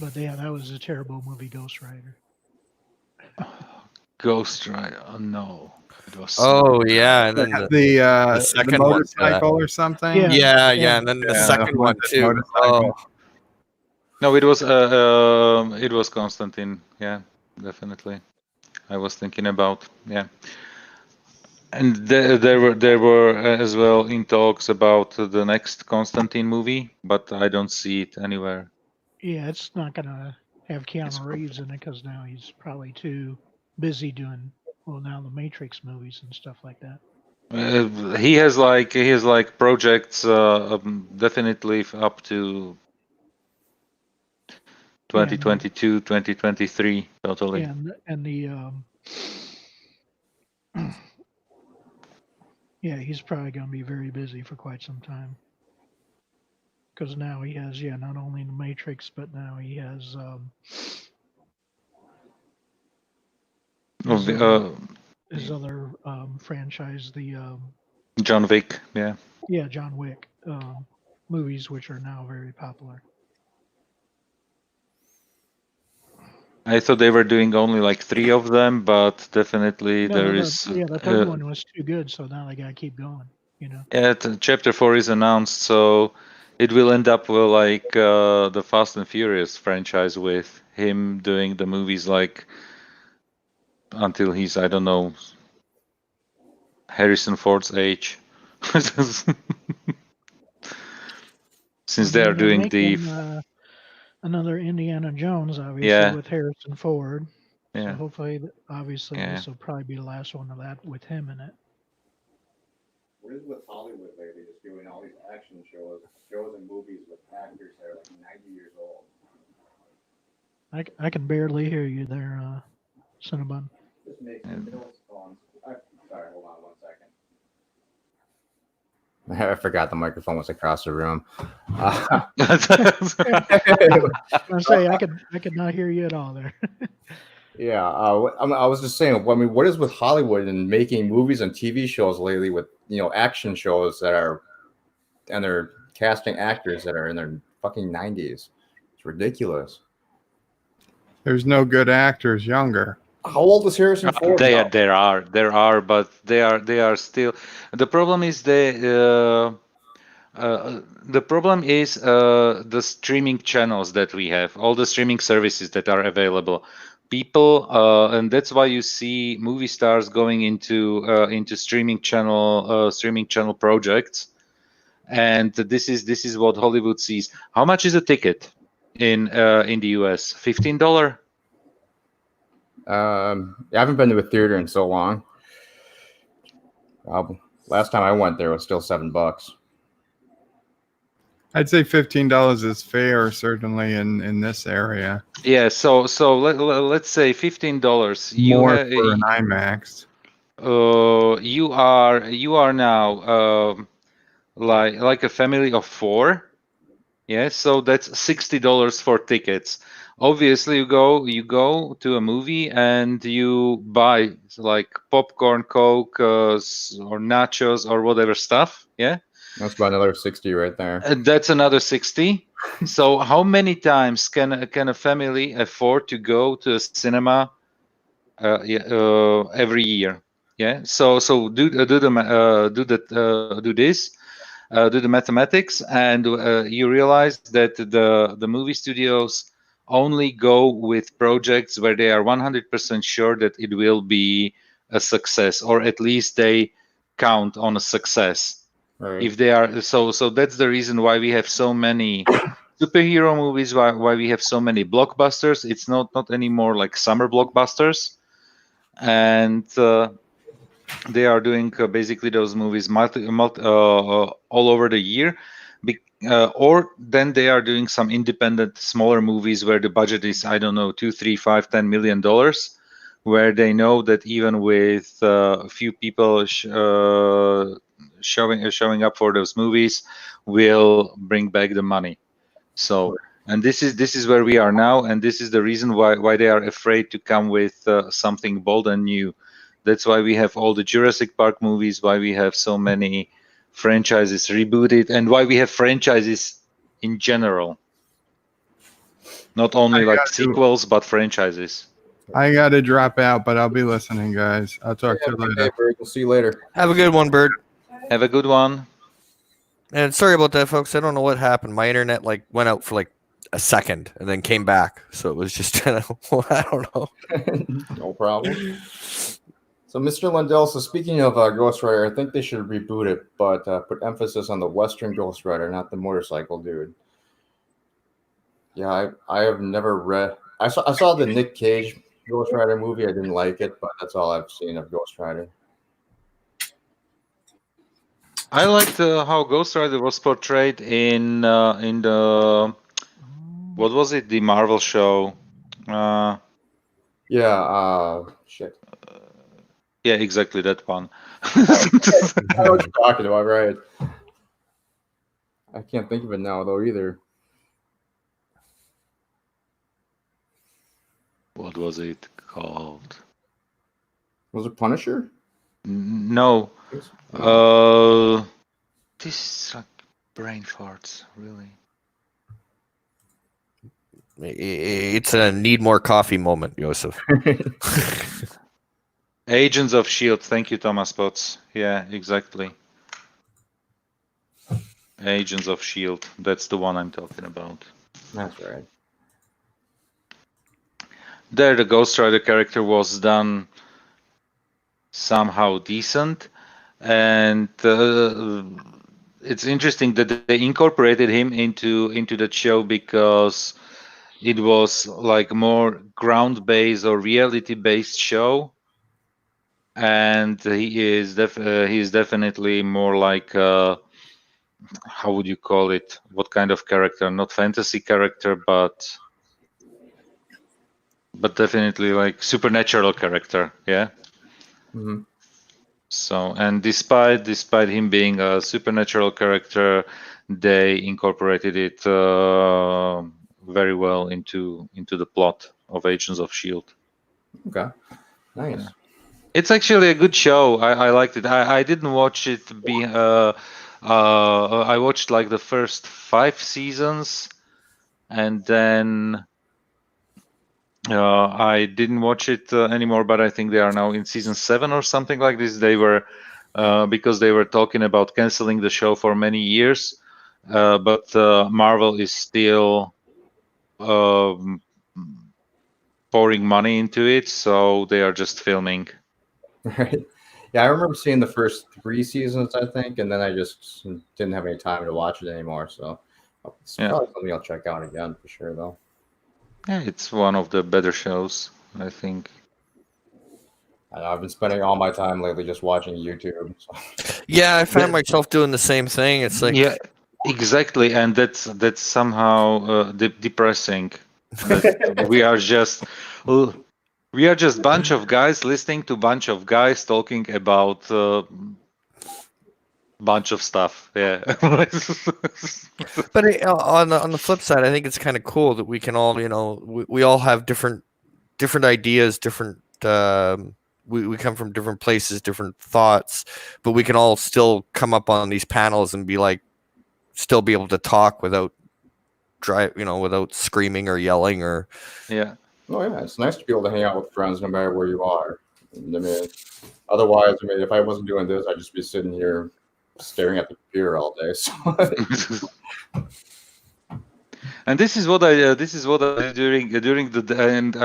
But yeah, that was a terrible movie, Ghost Rider. Ghost Rider. Oh, no. It was yeah, and then the second motorcycle or something. Yeah, and then the second one too. Oh. No, it was Constantine. Yeah, definitely. I was thinking about and there were as well in talks about the next Constantine movie, but I don't see it anywhere. Yeah, it's not gonna have Keanu Reeves in it because now he's probably too busy doing. Well, now the Matrix movies and stuff like that. He has like projects definitely up to 2022, 2023 totally. and the yeah, he's probably going to be very busy for quite some time. Because now he has, not only the Matrix, but now he has his other franchise, the John Wick, yeah. John Wick movies, which are now very popular. I thought they were doing only like 3 of them, but definitely there No, is. the third one was too good, so now they got to keep going. Yeah, Chapter 4 is announced, so it will end up with like the Fast and Furious franchise with him doing the movies like until he's, I don't know, Harrison Ford's age. Since they are doing making, the another Indiana Jones, obviously, with Harrison Ford. Yeah. So hopefully, obviously, Yeah. this will probably be the last one of that with him in it. What is with Hollywood lately? Just doing all these action shows and movies with actors that are like 90 years old. I can barely hear you there, Cinnabon. Just makes me sorry, hold on 1 second. I forgot the microphone was across the room. I was say I could not hear you at all there. Yeah, I was just saying. I mean, what is with Hollywood and making movies and TV shows lately with action shows that are, and they're casting actors that are in their fucking 90s. It's ridiculous. There's no good actors younger. How old is Harrison Ford? There are, but they are still. The problem is the streaming channels that we have, all the streaming services that are available. People, and that's why you see movie stars going into streaming channel projects, and this is what Hollywood sees. How much is a ticket in the US? $15. I haven't been to a theater in so long. Last time I went there was still $7. I'd say $15 is fair, certainly in this area. Yeah, so let's say $15. More for an IMAX. You are now like a family of 4. Yeah, so that's $60 for tickets. Obviously, you go to a movie and you buy like popcorn, Coke, or nachos or whatever stuff. Yeah, that's about another 60 right there. That's another 60. So how many times can a family afford to go to a cinema every year? Yeah. So do the mathematics, and you realize that the movie studios only go with projects where they are 100% sure that it will be a success, or at least they count on a success. Right. If they are so that's the reason why we have so many superhero movies, why we have so many blockbusters. It's not anymore like summer blockbusters, and they are doing basically those movies all over the year, or then they are doing some independent smaller movies where the budget is, I don't know, $2, $3, $5, $10 million, where they know that even with a few people showing up for those movies will bring back the money. So, and this is where we are now, and this is the reason why they are afraid to come with something bold and new. That's why we have all the Jurassic Park movies, why we have so many franchises rebooted, and why we have franchises in general. Not only like sequels, but franchises. I got to drop out, but I'll be listening, guys. I'll talk to you later. Bird. We'll see you later. Have a good one, Bird. Have a good one. And sorry about that, folks. I don't know what happened. My internet went out for like a second and then came back. So it was just kind of, I don't know. No problem. So, Mr. Lundell, so speaking of Ghost Rider, I think they should reboot it, but put emphasis on the Western Ghost Rider, not the motorcycle dude. Yeah, I have never read. I saw the Nick Cage Ghost Rider movie. I didn't like it, but that's all I've seen of Ghost Rider. I liked how Ghost Rider was portrayed in the what was it? The Marvel show. Yeah. Shit. Yeah, exactly that one. I know what you're talking about, right? I can't think of it now though either. What was it called? Was it Punisher? No. No. This is like brain farts, really. It's a need more coffee moment, Joseph. Agents of Shield. Thank you, Thomas Potts. Yeah, exactly. Agents of Shield. That's the one I'm talking about. That's right. There, the Ghost Rider character was done somehow decent, and it's interesting that they incorporated him into that show because it was like more ground-based or reality-based show, and he's definitely more like how would you call it? What kind of character? Not fantasy character, but definitely like supernatural character. Yeah. Mm-hmm. So, and despite him being a supernatural character, they incorporated it very well into the plot of Agents of Shield. Okay. Nice. Yeah. It's actually a good show. I liked it. I didn't watch it. I watched like the first 5 seasons, and then I didn't watch it anymore. But I think they are now in season 7 or something like this. They were because they were talking about canceling the show for many years, but Marvel is still um, pouring money into it, so they are just filming. Right. Yeah, I remember seeing the first 3 seasons, I think, and then I just didn't have any time to watch it anymore. So it's probably something I'll check out again for sure, though. Yeah, it's one of the better shows, I think. I've been spending all my time lately just watching YouTube. So. Yeah, I found myself doing the same thing. It's like, yeah, exactly, and that's somehow depressing. That we are just bunch of guys listening to bunch of guys talking about bunch of stuff. Yeah. but on the flip side, I think it's kind of cool that we can all, you know, we all have different ideas, different. We come from different places, different thoughts, but we can all still come up on these panels and be like, still be able to talk without without screaming or yelling or. Yeah. Oh yeah, it's nice to be able to hang out with friends no matter where you are. I mean, otherwise, if I wasn't doing this, I'd just be sitting here staring at the computer all day. So. And this is what I do during the day, and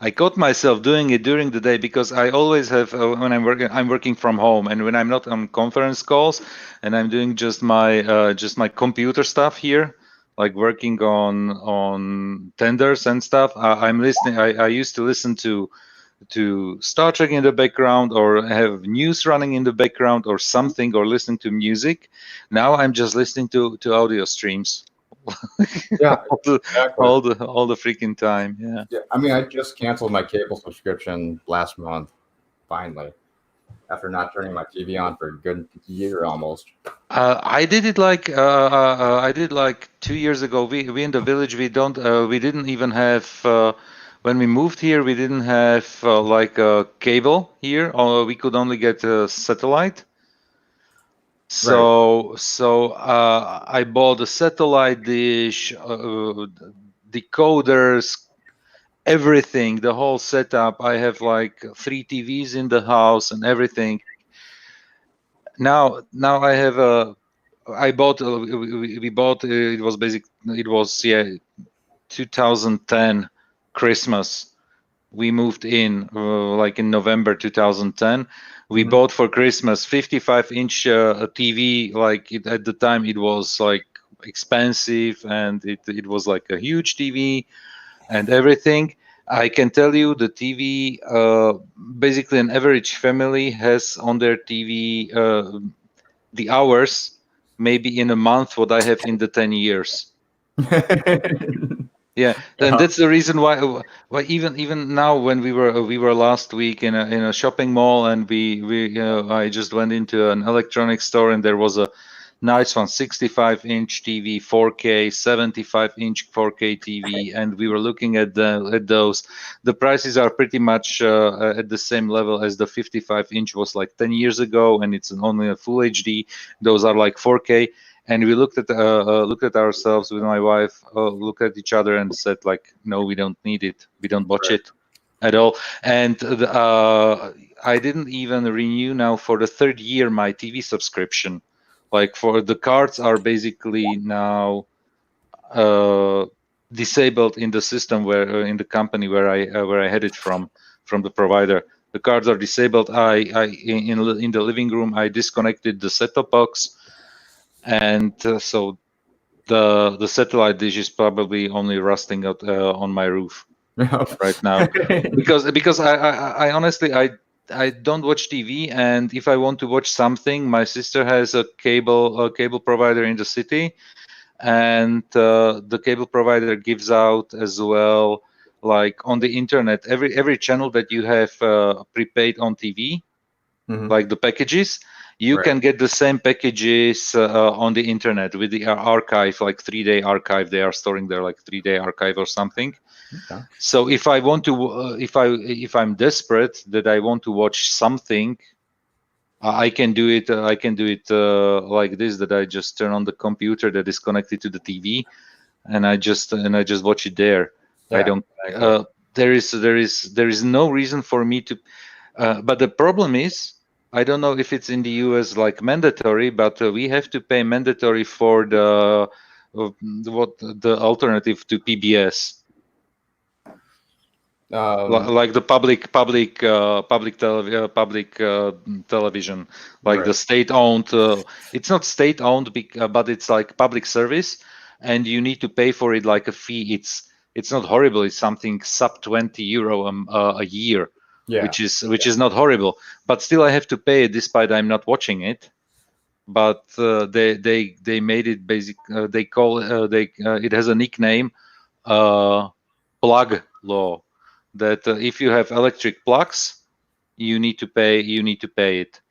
I caught myself doing it during the day because I always have when I'm working from home, and when I'm not on conference calls, and I'm doing just my computer stuff here, like working on tenders and stuff. I'm listening. I used to listen to Star Trek in the background, or have news running in the background, or something, or listening to music. Now I'm just listening to audio streams. Yeah, all the freaking time. Yeah. I mean, I just canceled my cable subscription last month, finally, after not turning my TV on for a good year almost. I did it like 2 years ago. We in the village, we didn't even have when we moved here, we didn't have like a cable here, or we could only get a satellite. So I bought a satellite dish, decoders, everything, the whole setup. I have like 3 TVs in the house and everything. Now I have we bought it was 2010 Christmas. We moved in like in November 2010. We bought for Christmas 55-inch TV. Like at the time, it was like expensive, and it was like a huge TV and everything. I can tell you the TV, basically an average family has on their TV the hours maybe in a month what I have in the 10 years. Yeah, and that's the reason why even now when we were last week in a shopping mall, and I just went into an electronics store, and there was a nice one, 65-inch TV, 4K, 75-inch 4K TV, and we were looking at those. The prices are pretty much at the same level as the 55-inch was like 10 years ago, and it's only a full HD. Those are like 4K, and we looked at ourselves with my wife, looked at each other, and said like, no, we don't need it. We don't watch it at all. And I didn't even renew now for the third year my TV subscription. Like for the cards are basically now disabled in the system where in the company where I had it from the provider. The cards are disabled. In the living room I disconnected the set-top box, and so the satellite dish is probably only rusting out on my roof right now because I honestly I don't watch TV, and if I want to watch something, my sister has a cable provider in the city, and the cable provider gives out as well, like on the internet, every channel that you have prepaid on TV, like the packages, you can get the same packages on the internet with the archive, like 3-day archive. They are storing their like 3-day archive or something. Okay. So if I want to, if I'm desperate that I want to watch something, I can do it. I can do it like this: that I just turn on the computer that is connected to the TV, and I just watch it there. Yeah, I don't. There is no reason for me to. But the problem is, I don't know if it's in the US like mandatory, but we have to pay mandatory for the alternative to PBS. Like the public television, like the state-owned. It's not state-owned, but it's like public service, and you need to pay for it like a fee. It's not horrible. It's something sub €20 a year, which is not horrible. But still, I have to pay it despite I'm not watching it. But they made it basic. They call it has a nickname, plug law. That if you have electric plugs, you need to pay it.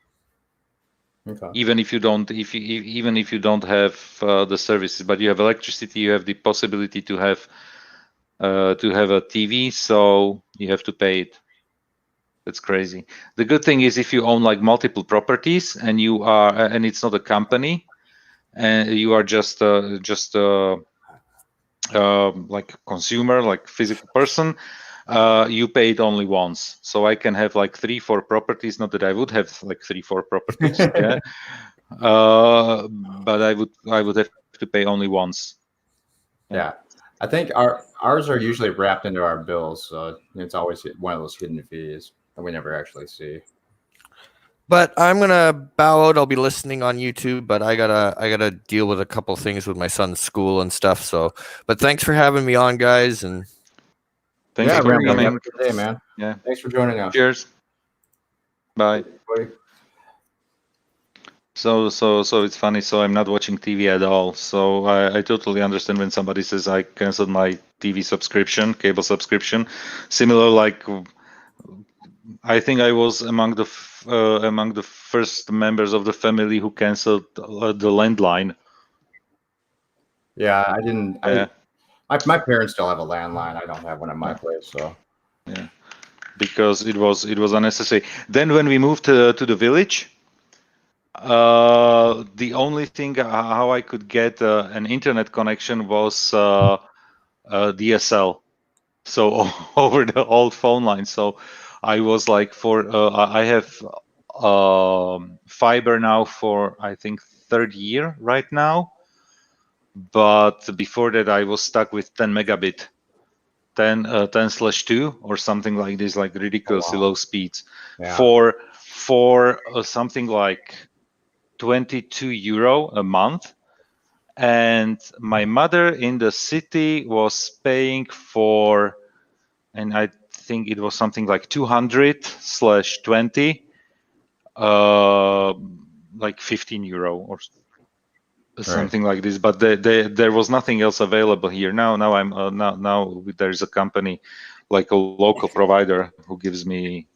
Okay. Even if you don't, even if you don't have the services, but you have electricity, you have the possibility to have a TV, so you have to pay it. That's crazy. The good thing is if you own like multiple properties and you are, and it's not a company, and you are just like a consumer, like physical person. You pay it only once, so I can have like 3-4 properties. Not that I would have like 3-4 properties, yeah. But I would have to pay only once. Yeah, I think ours are usually wrapped into our bills, so it's always one of those hidden fees that we never actually see. But I'm gonna bow out. I'll be listening on YouTube, but I gotta deal with a couple things with my son's school and stuff. So, but thanks for having me on, guys, and. Thanks for coming. Have a good day, man. Yeah. Thanks for joining us. Cheers. Bye. So it's funny. So I'm not watching TV at all. So I totally understand when somebody says I canceled my TV subscription, cable subscription. Similar, like I think I was among the first members of the family who canceled the landline. Yeah, I didn't. Yeah. My parents still have a landline. I don't have one at my place, so yeah, because it was unnecessary. Then when we moved to the village, the only thing how I could get an internet connection was DSL, so over the old phone line. So I was like, I have fiber now for I think third year right now. But before that, I was stuck with 10 megabit, 10/2 or something like this, like ridiculously low speeds. Yeah. For something like €22 a month. And my mother in the city was paying for, and I think it was something like 200/20. like 15 euro or something like this. But there was nothing else available here. Now I'm now there's a company, like a local provider, who gives me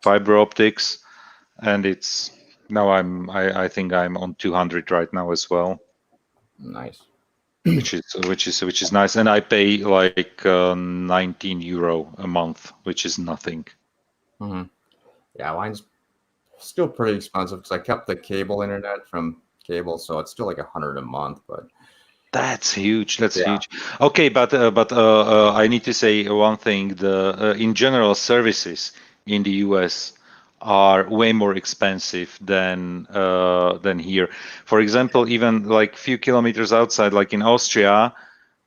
fiber optics, and it's now I think I'm on 200 right now as well. Nice. Which is nice, and I pay like 19 euro a month, which is nothing. Mm-hmm. Yeah, mine's still pretty expensive because I kept the cable internet from cable, so it's still like 100 a month. But That's huge. That's Yeah. huge. Okay, but I need to say one thing. The in general, services in the US are way more expensive than here. For example, even like few kilometers outside, like in Austria,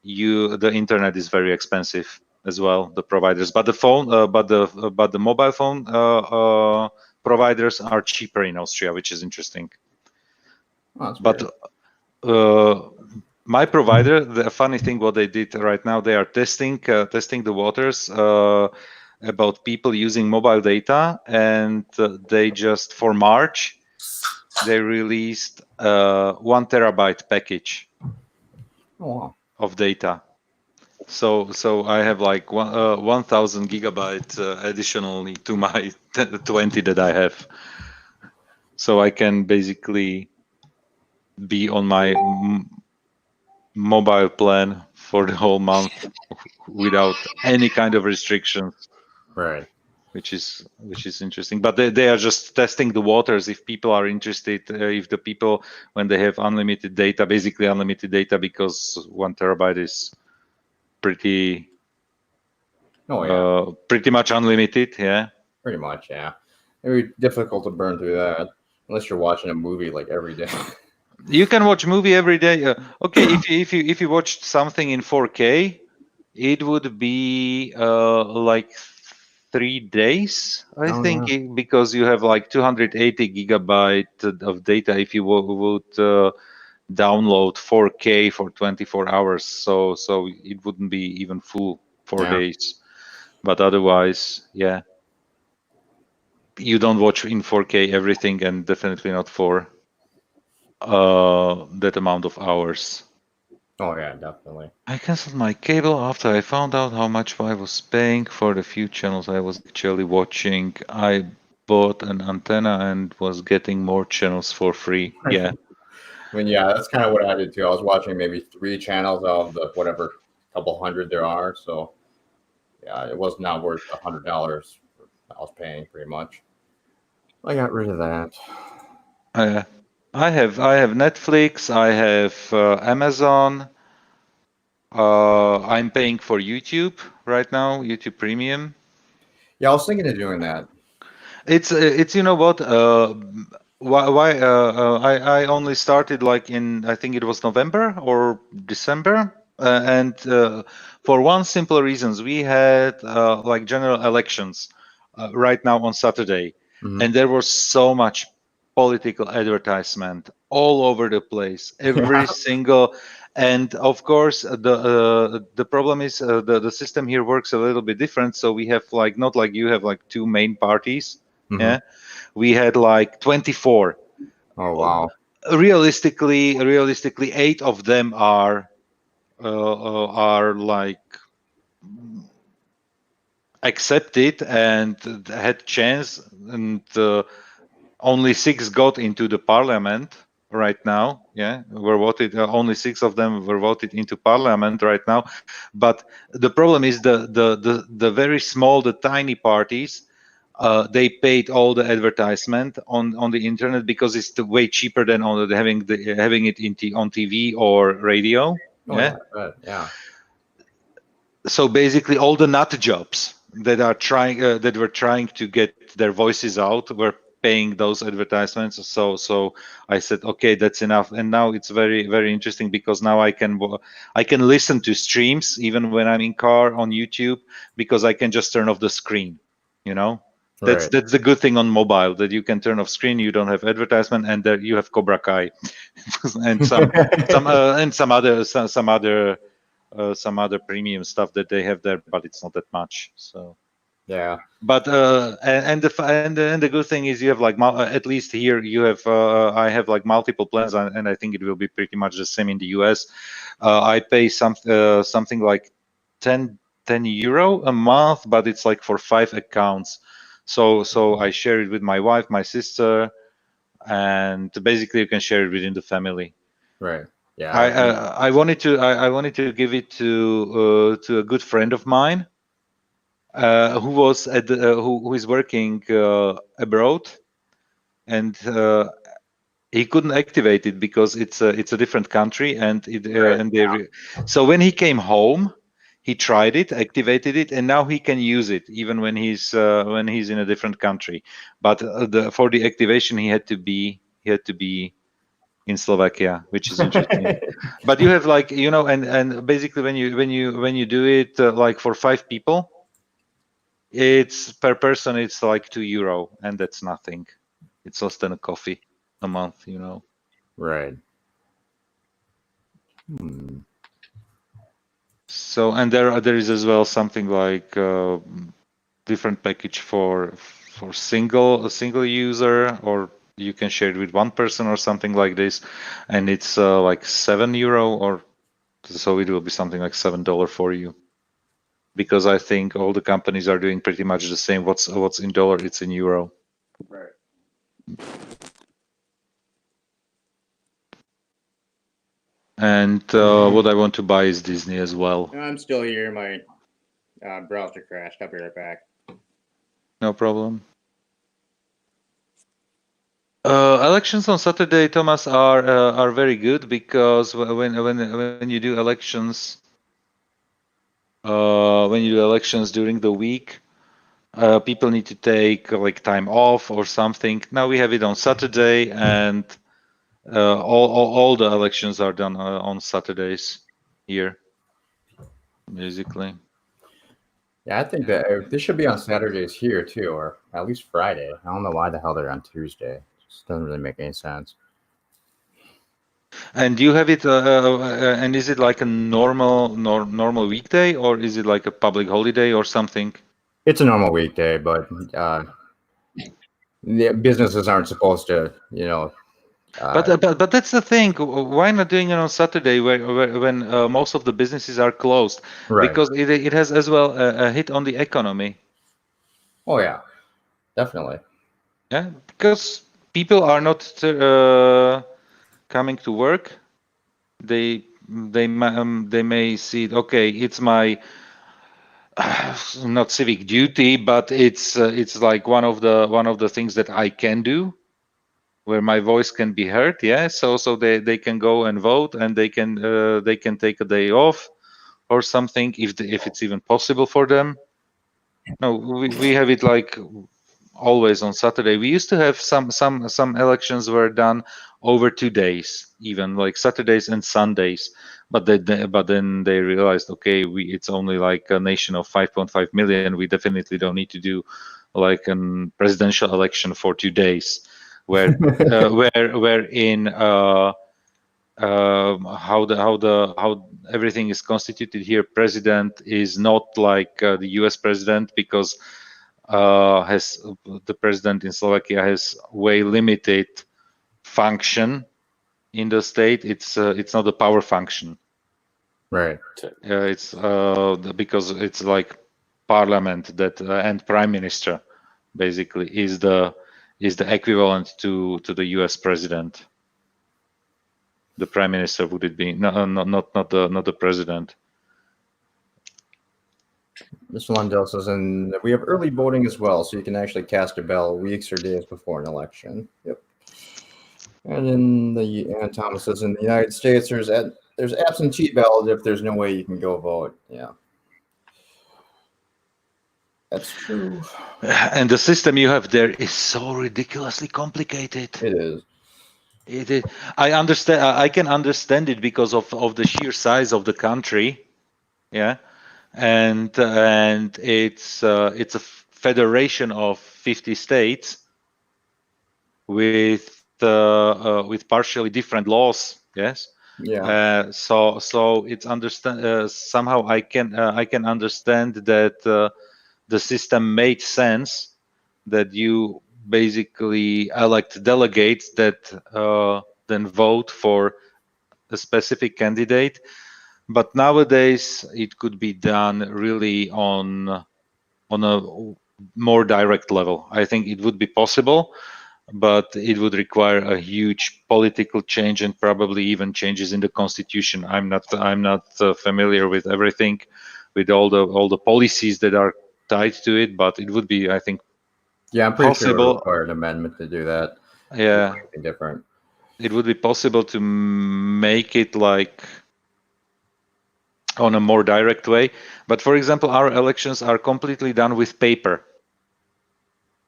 the internet is very expensive as well. The providers, but the phone, but the mobile phone providers are cheaper in Austria, which is interesting. Oh, that's But my provider, the funny thing, what they did right now, they are testing the waters about people using mobile data, and they just for March they released 1 terabyte package Oh, wow. of data. So I have like 1,000 gigabyte additionally to my 20 that I have. So I can basically be on my mobile plan for the whole month without any kind of restrictions, Right. which is interesting. But they are just testing the waters. If people are interested, if the people, when they have unlimited data, basically unlimited data, because 1 terabyte is pretty Oh, yeah. pretty much unlimited. Yeah. Pretty much, yeah. It'd be difficult to burn through that unless you're watching a movie like every day. You can watch movie every day. Okay, if you watched something in 4K, it would be like 3 days, I Oh, think, yeah. because you have like 280 gigabyte of data if you would download 4K for 24 hours. So it wouldn't be even full 4 Yeah. days. But otherwise, yeah, you don't watch in 4K everything, and definitely not for that amount of hours. Oh, yeah, definitely. I canceled my cable after I found out how much I was paying for the few channels I was actually watching. I bought an antenna and was getting more channels for free. Yeah. I mean, yeah, that's kind of what I did too. I was watching maybe 3 channels out of the whatever couple hundred there are. So, yeah, it was not worth $100 I was paying pretty much. I got rid of that. I have Netflix. I have Amazon. I'm paying for YouTube right now, YouTube Premium. Yeah, I was thinking of doing that. It's you know what? Why I only started like in, I think it was November or December, and for one simple reasons, we had like general elections right now on Saturday, Mhm. and there was so much political advertisement all over the place, every single. And of course, the problem is the system here works a little bit different. So we have like, not like you have like 2 main parties. Mhm. Yeah, we had like 24. Oh, wow. Realistically, 8 of them are like accepted and had chance, and only 6 got into the parliament right now. Yeah, were voted. Only 6 of them were voted into parliament right now. But the problem is the very small, the tiny parties. They paid all the advertisement on the internet because it's way cheaper than having it on TV or radio. Oh, Yeah. yeah, I bet. Yeah. So basically, all the nut jobs that were trying to get their voices out were paying those advertisements. So I said, okay, that's enough. And now it's very, very interesting because now I can listen to streams even when I'm in car on YouTube, because I can just turn off the screen. You know, that's Right. the good thing on mobile, that you can turn off screen. You don't have advertisement, and there you have Cobra Kai and some other premium stuff that they have there, but it's not that much. So Yeah. But and the good thing is you have like at least here you have I have like multiple plans, and I think it will be pretty much the same in the US. I pay something like 10 euro a month, but it's like for 5 accounts. So I share it with my wife, my sister, and basically you can share it within the family. Right. Yeah. I wanted to give it to a good friend of mine who was at who is working abroad, and he couldn't activate it because it's a different country, and so when he came home, he tried it, activated it, and now he can use it even when he's in a different country. But for the activation, he had to be in Slovakia, which is interesting. But you have like and basically when you do it like for 5 people, it's per person it's like €2, and that's nothing. It's less than a coffee a month, Right. Hmm. So, and there is as well something like different package for a single user, or you can share it with one person or something like this, and it's like €7, or so it will be something like $7 for you, because I think all the companies are doing pretty much the same. What's in dollar, it's in euro. Right. And what I want to buy is Disney as well. I'm still here. My browser crashed. I'll be right back. No problem. Elections on Saturday, Thomas, are very good, because when you do elections during the week, people need to take like time off or something. Now we have it on Saturday, and all the elections are done on Saturdays here, basically. Yeah, I think that this should be on Saturdays here too, or at least Friday. I don't know why the hell they're on Tuesday. It just doesn't really make any sense. And you have it, and is it like a normal weekday, or is it like a public holiday or something? It's a normal weekday, but the businesses aren't supposed to, But that's the thing. Why not doing it on Saturday, when most of the businesses are closed? right. Because it has as well a hit on the economy. Oh yeah, definitely. Yeah, because people are not coming to work. They may see it, okay, it's my not civic duty, but it's like one of the things that I can do, where my voice can be heard. Yeah, so they can go and vote, and they can take a day off or something, if it's even possible for them. No, we have it like always on Saturday. We used to have some elections were done over 2 days, even like Saturdays and Sundays. But then they realized, okay, it's only like a nation of 5.5 million. We definitely don't need to do like a presidential election for 2 days, where in how everything is constituted here. President is not like the U.S. president, because the president in Slovakia has way limited function in the state. It's not a power function. Right. It's because it's like parliament that and prime minister basically is the equivalent to the U.S. president. The prime minister would it be? No, not the president. Mr. Lundell says, and we have early voting as well, so you can actually cast a ballot weeks or days before an election. Yep. And Thomas says, in the United States, there's absentee ballot if there's no way you can go vote. Yeah. That's true. And the system you have there is so ridiculously complicated. It is. It is. I understand. I can understand it because of the sheer size of the country. Yeah, and it's a federation of 50 states with partially different laws. Yes. Yeah. So it's somehow I can understand that the system made sense that you basically elect delegates that then vote for a specific candidate. But nowadays, it could be done really on a more direct level. I think it would be possible, but it would require a huge political change and probably even changes in the constitution. I'm not familiar with everything, with all the policies that are tied to it, but it would be, I think, Yeah, I'm pretty sure it possible. would require an amendment to do that. Yeah, Anything different. it would be possible to make it like on a more direct way. But for example, our elections are completely done with paper.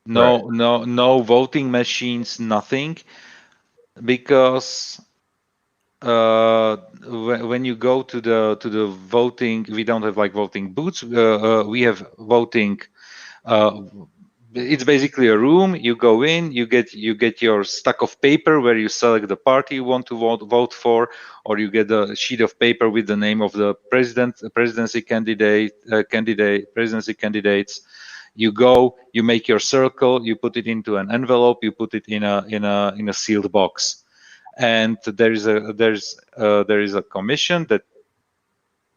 No voting machines, nothing, because when you go to the voting, we don't have like voting booths. We have voting. It's basically a room. You go in, you get your stack of paper where you select the party you want to vote for, or you get a sheet of paper with the name of the presidency candidates. You go, you make your circle, you put it into an envelope, you put it in a sealed box, and there is a commission that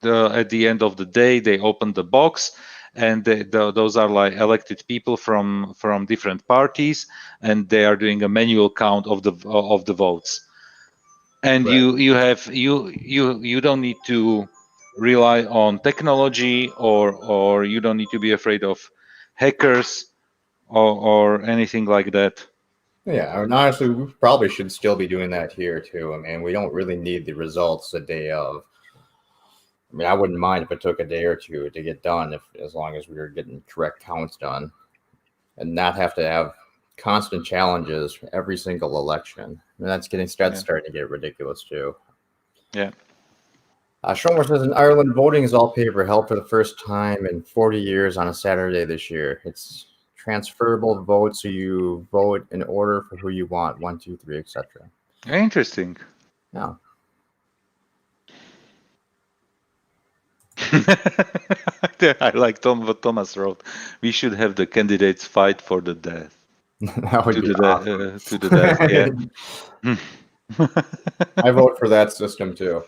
at the end of the day they open the box, and those are like elected people from different parties, and they are doing a manual count of the votes. And you don't need to rely on technology, or you don't need to be afraid of hackers or anything like that. Yeah, and honestly, we probably should still be doing that here too. I mean, we don't really need the results the day of. I mean, I wouldn't mind if it took a day or two to get done, as long as we were getting correct counts done, and not have to have constant challenges every single election. And that's starting to get ridiculous too. Yeah. Shomer says in Ireland, voting is all paper, held for the first time in 40 years on a Saturday this year. It's transferable vote, so you vote in order for who you want, 1, 2, 3, etc. Interesting. Yeah. I like what Thomas wrote. We should have the candidates fight for the death. That would be awesome. To the death. Yeah. I vote for that system too.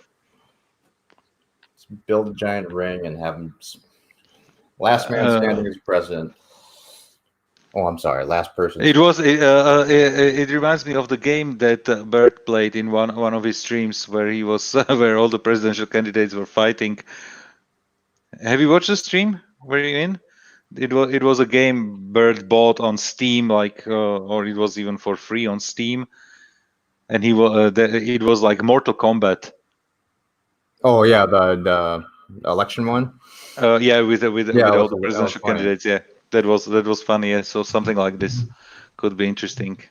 Just build a giant ring and have them last man standing as president. Oh, I'm sorry, last person. It was. It reminds me of the game that Bert played in one of his streams, where he was where all the presidential candidates were fighting. Have you watched the stream? Were you in? It was a game Bert bought on Steam, or it was even for free on Steam, and it was like Mortal Kombat. Oh yeah, the election one. Yeah, with all the presidential candidates. Yeah, that was funny. Yeah, so something like this could be interesting.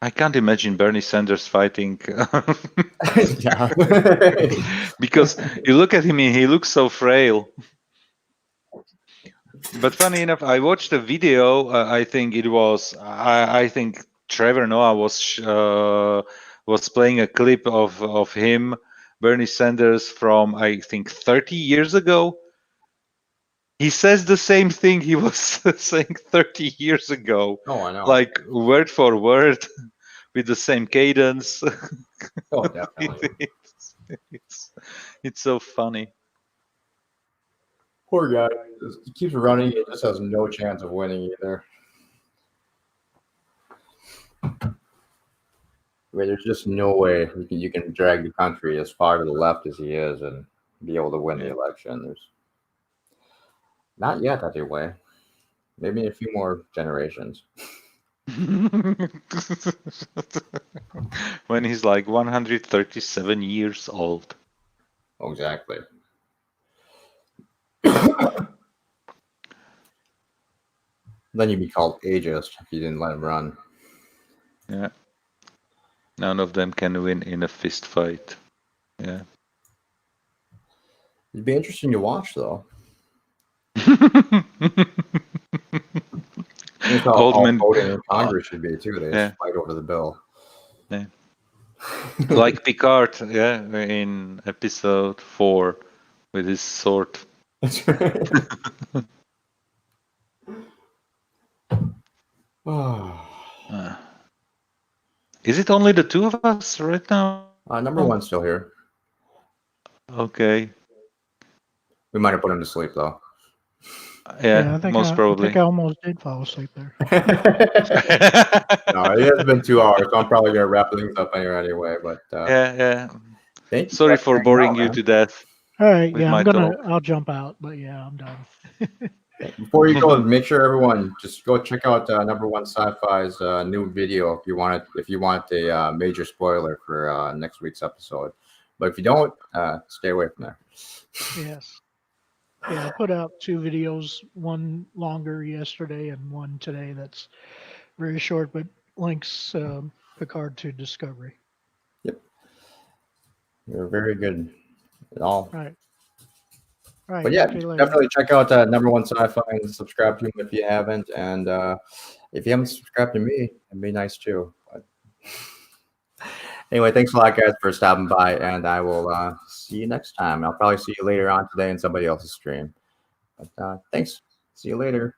I can't imagine Bernie Sanders fighting because you look at him and he looks so frail. But funny enough, I watched a video. I think it was. I think Trevor Noah was playing a clip of him, Bernie Sanders, from I think 30 years ago. He says the same thing he was saying 30 years ago. Oh, I know. Like word for word, with the same cadence. Oh, definitely. It's so funny. Poor guy. He keeps running. He just has no chance of winning either. I mean, there's just no way you can drag the country as far to the left as he is and be able to win the election. There's not yet, anyway. Maybe in a few more generations. When he's like 137 years old. Oh, exactly. Then you'd be called ageist if you didn't let him run. Yeah. None of them can win in a fist fight. Yeah. It'd be interesting to watch, though. That's how all voting in Congress should be, too. They just fight over the bill. Yeah. Like Picard, in episode 4 with his sword. Is it only the two of us right now? Number one's still here. Okay. We might have put him to sleep though. Yeah, I think most I probably. think I almost did fall asleep there. No, it has been 2 hours, so I'm probably gonna wrap things up anyway. But yeah. thank you Sorry guys for hanging boring out, you man. to death. All right, With yeah, my I'll jump out, but yeah, I'm done. Before you go, make sure everyone just go check out Number One Sci-Fi's new video if you want a major spoiler for next week's episode. But if you don't, stay away from there. Yes. Yeah, I put out 2 videos, one longer yesterday and one today that's very short, but links Picard to Discovery. Yep, you're very good at all. All right. All right. But yeah, Talk to you later. definitely check out Number One Sci-Fi and subscribe to him if you haven't. And if you haven't subscribed to me, it'd be nice too. But anyway, thanks a lot, guys, for stopping by, and I will see you next time. I'll probably see you later on today in somebody else's stream. But thanks. See you later.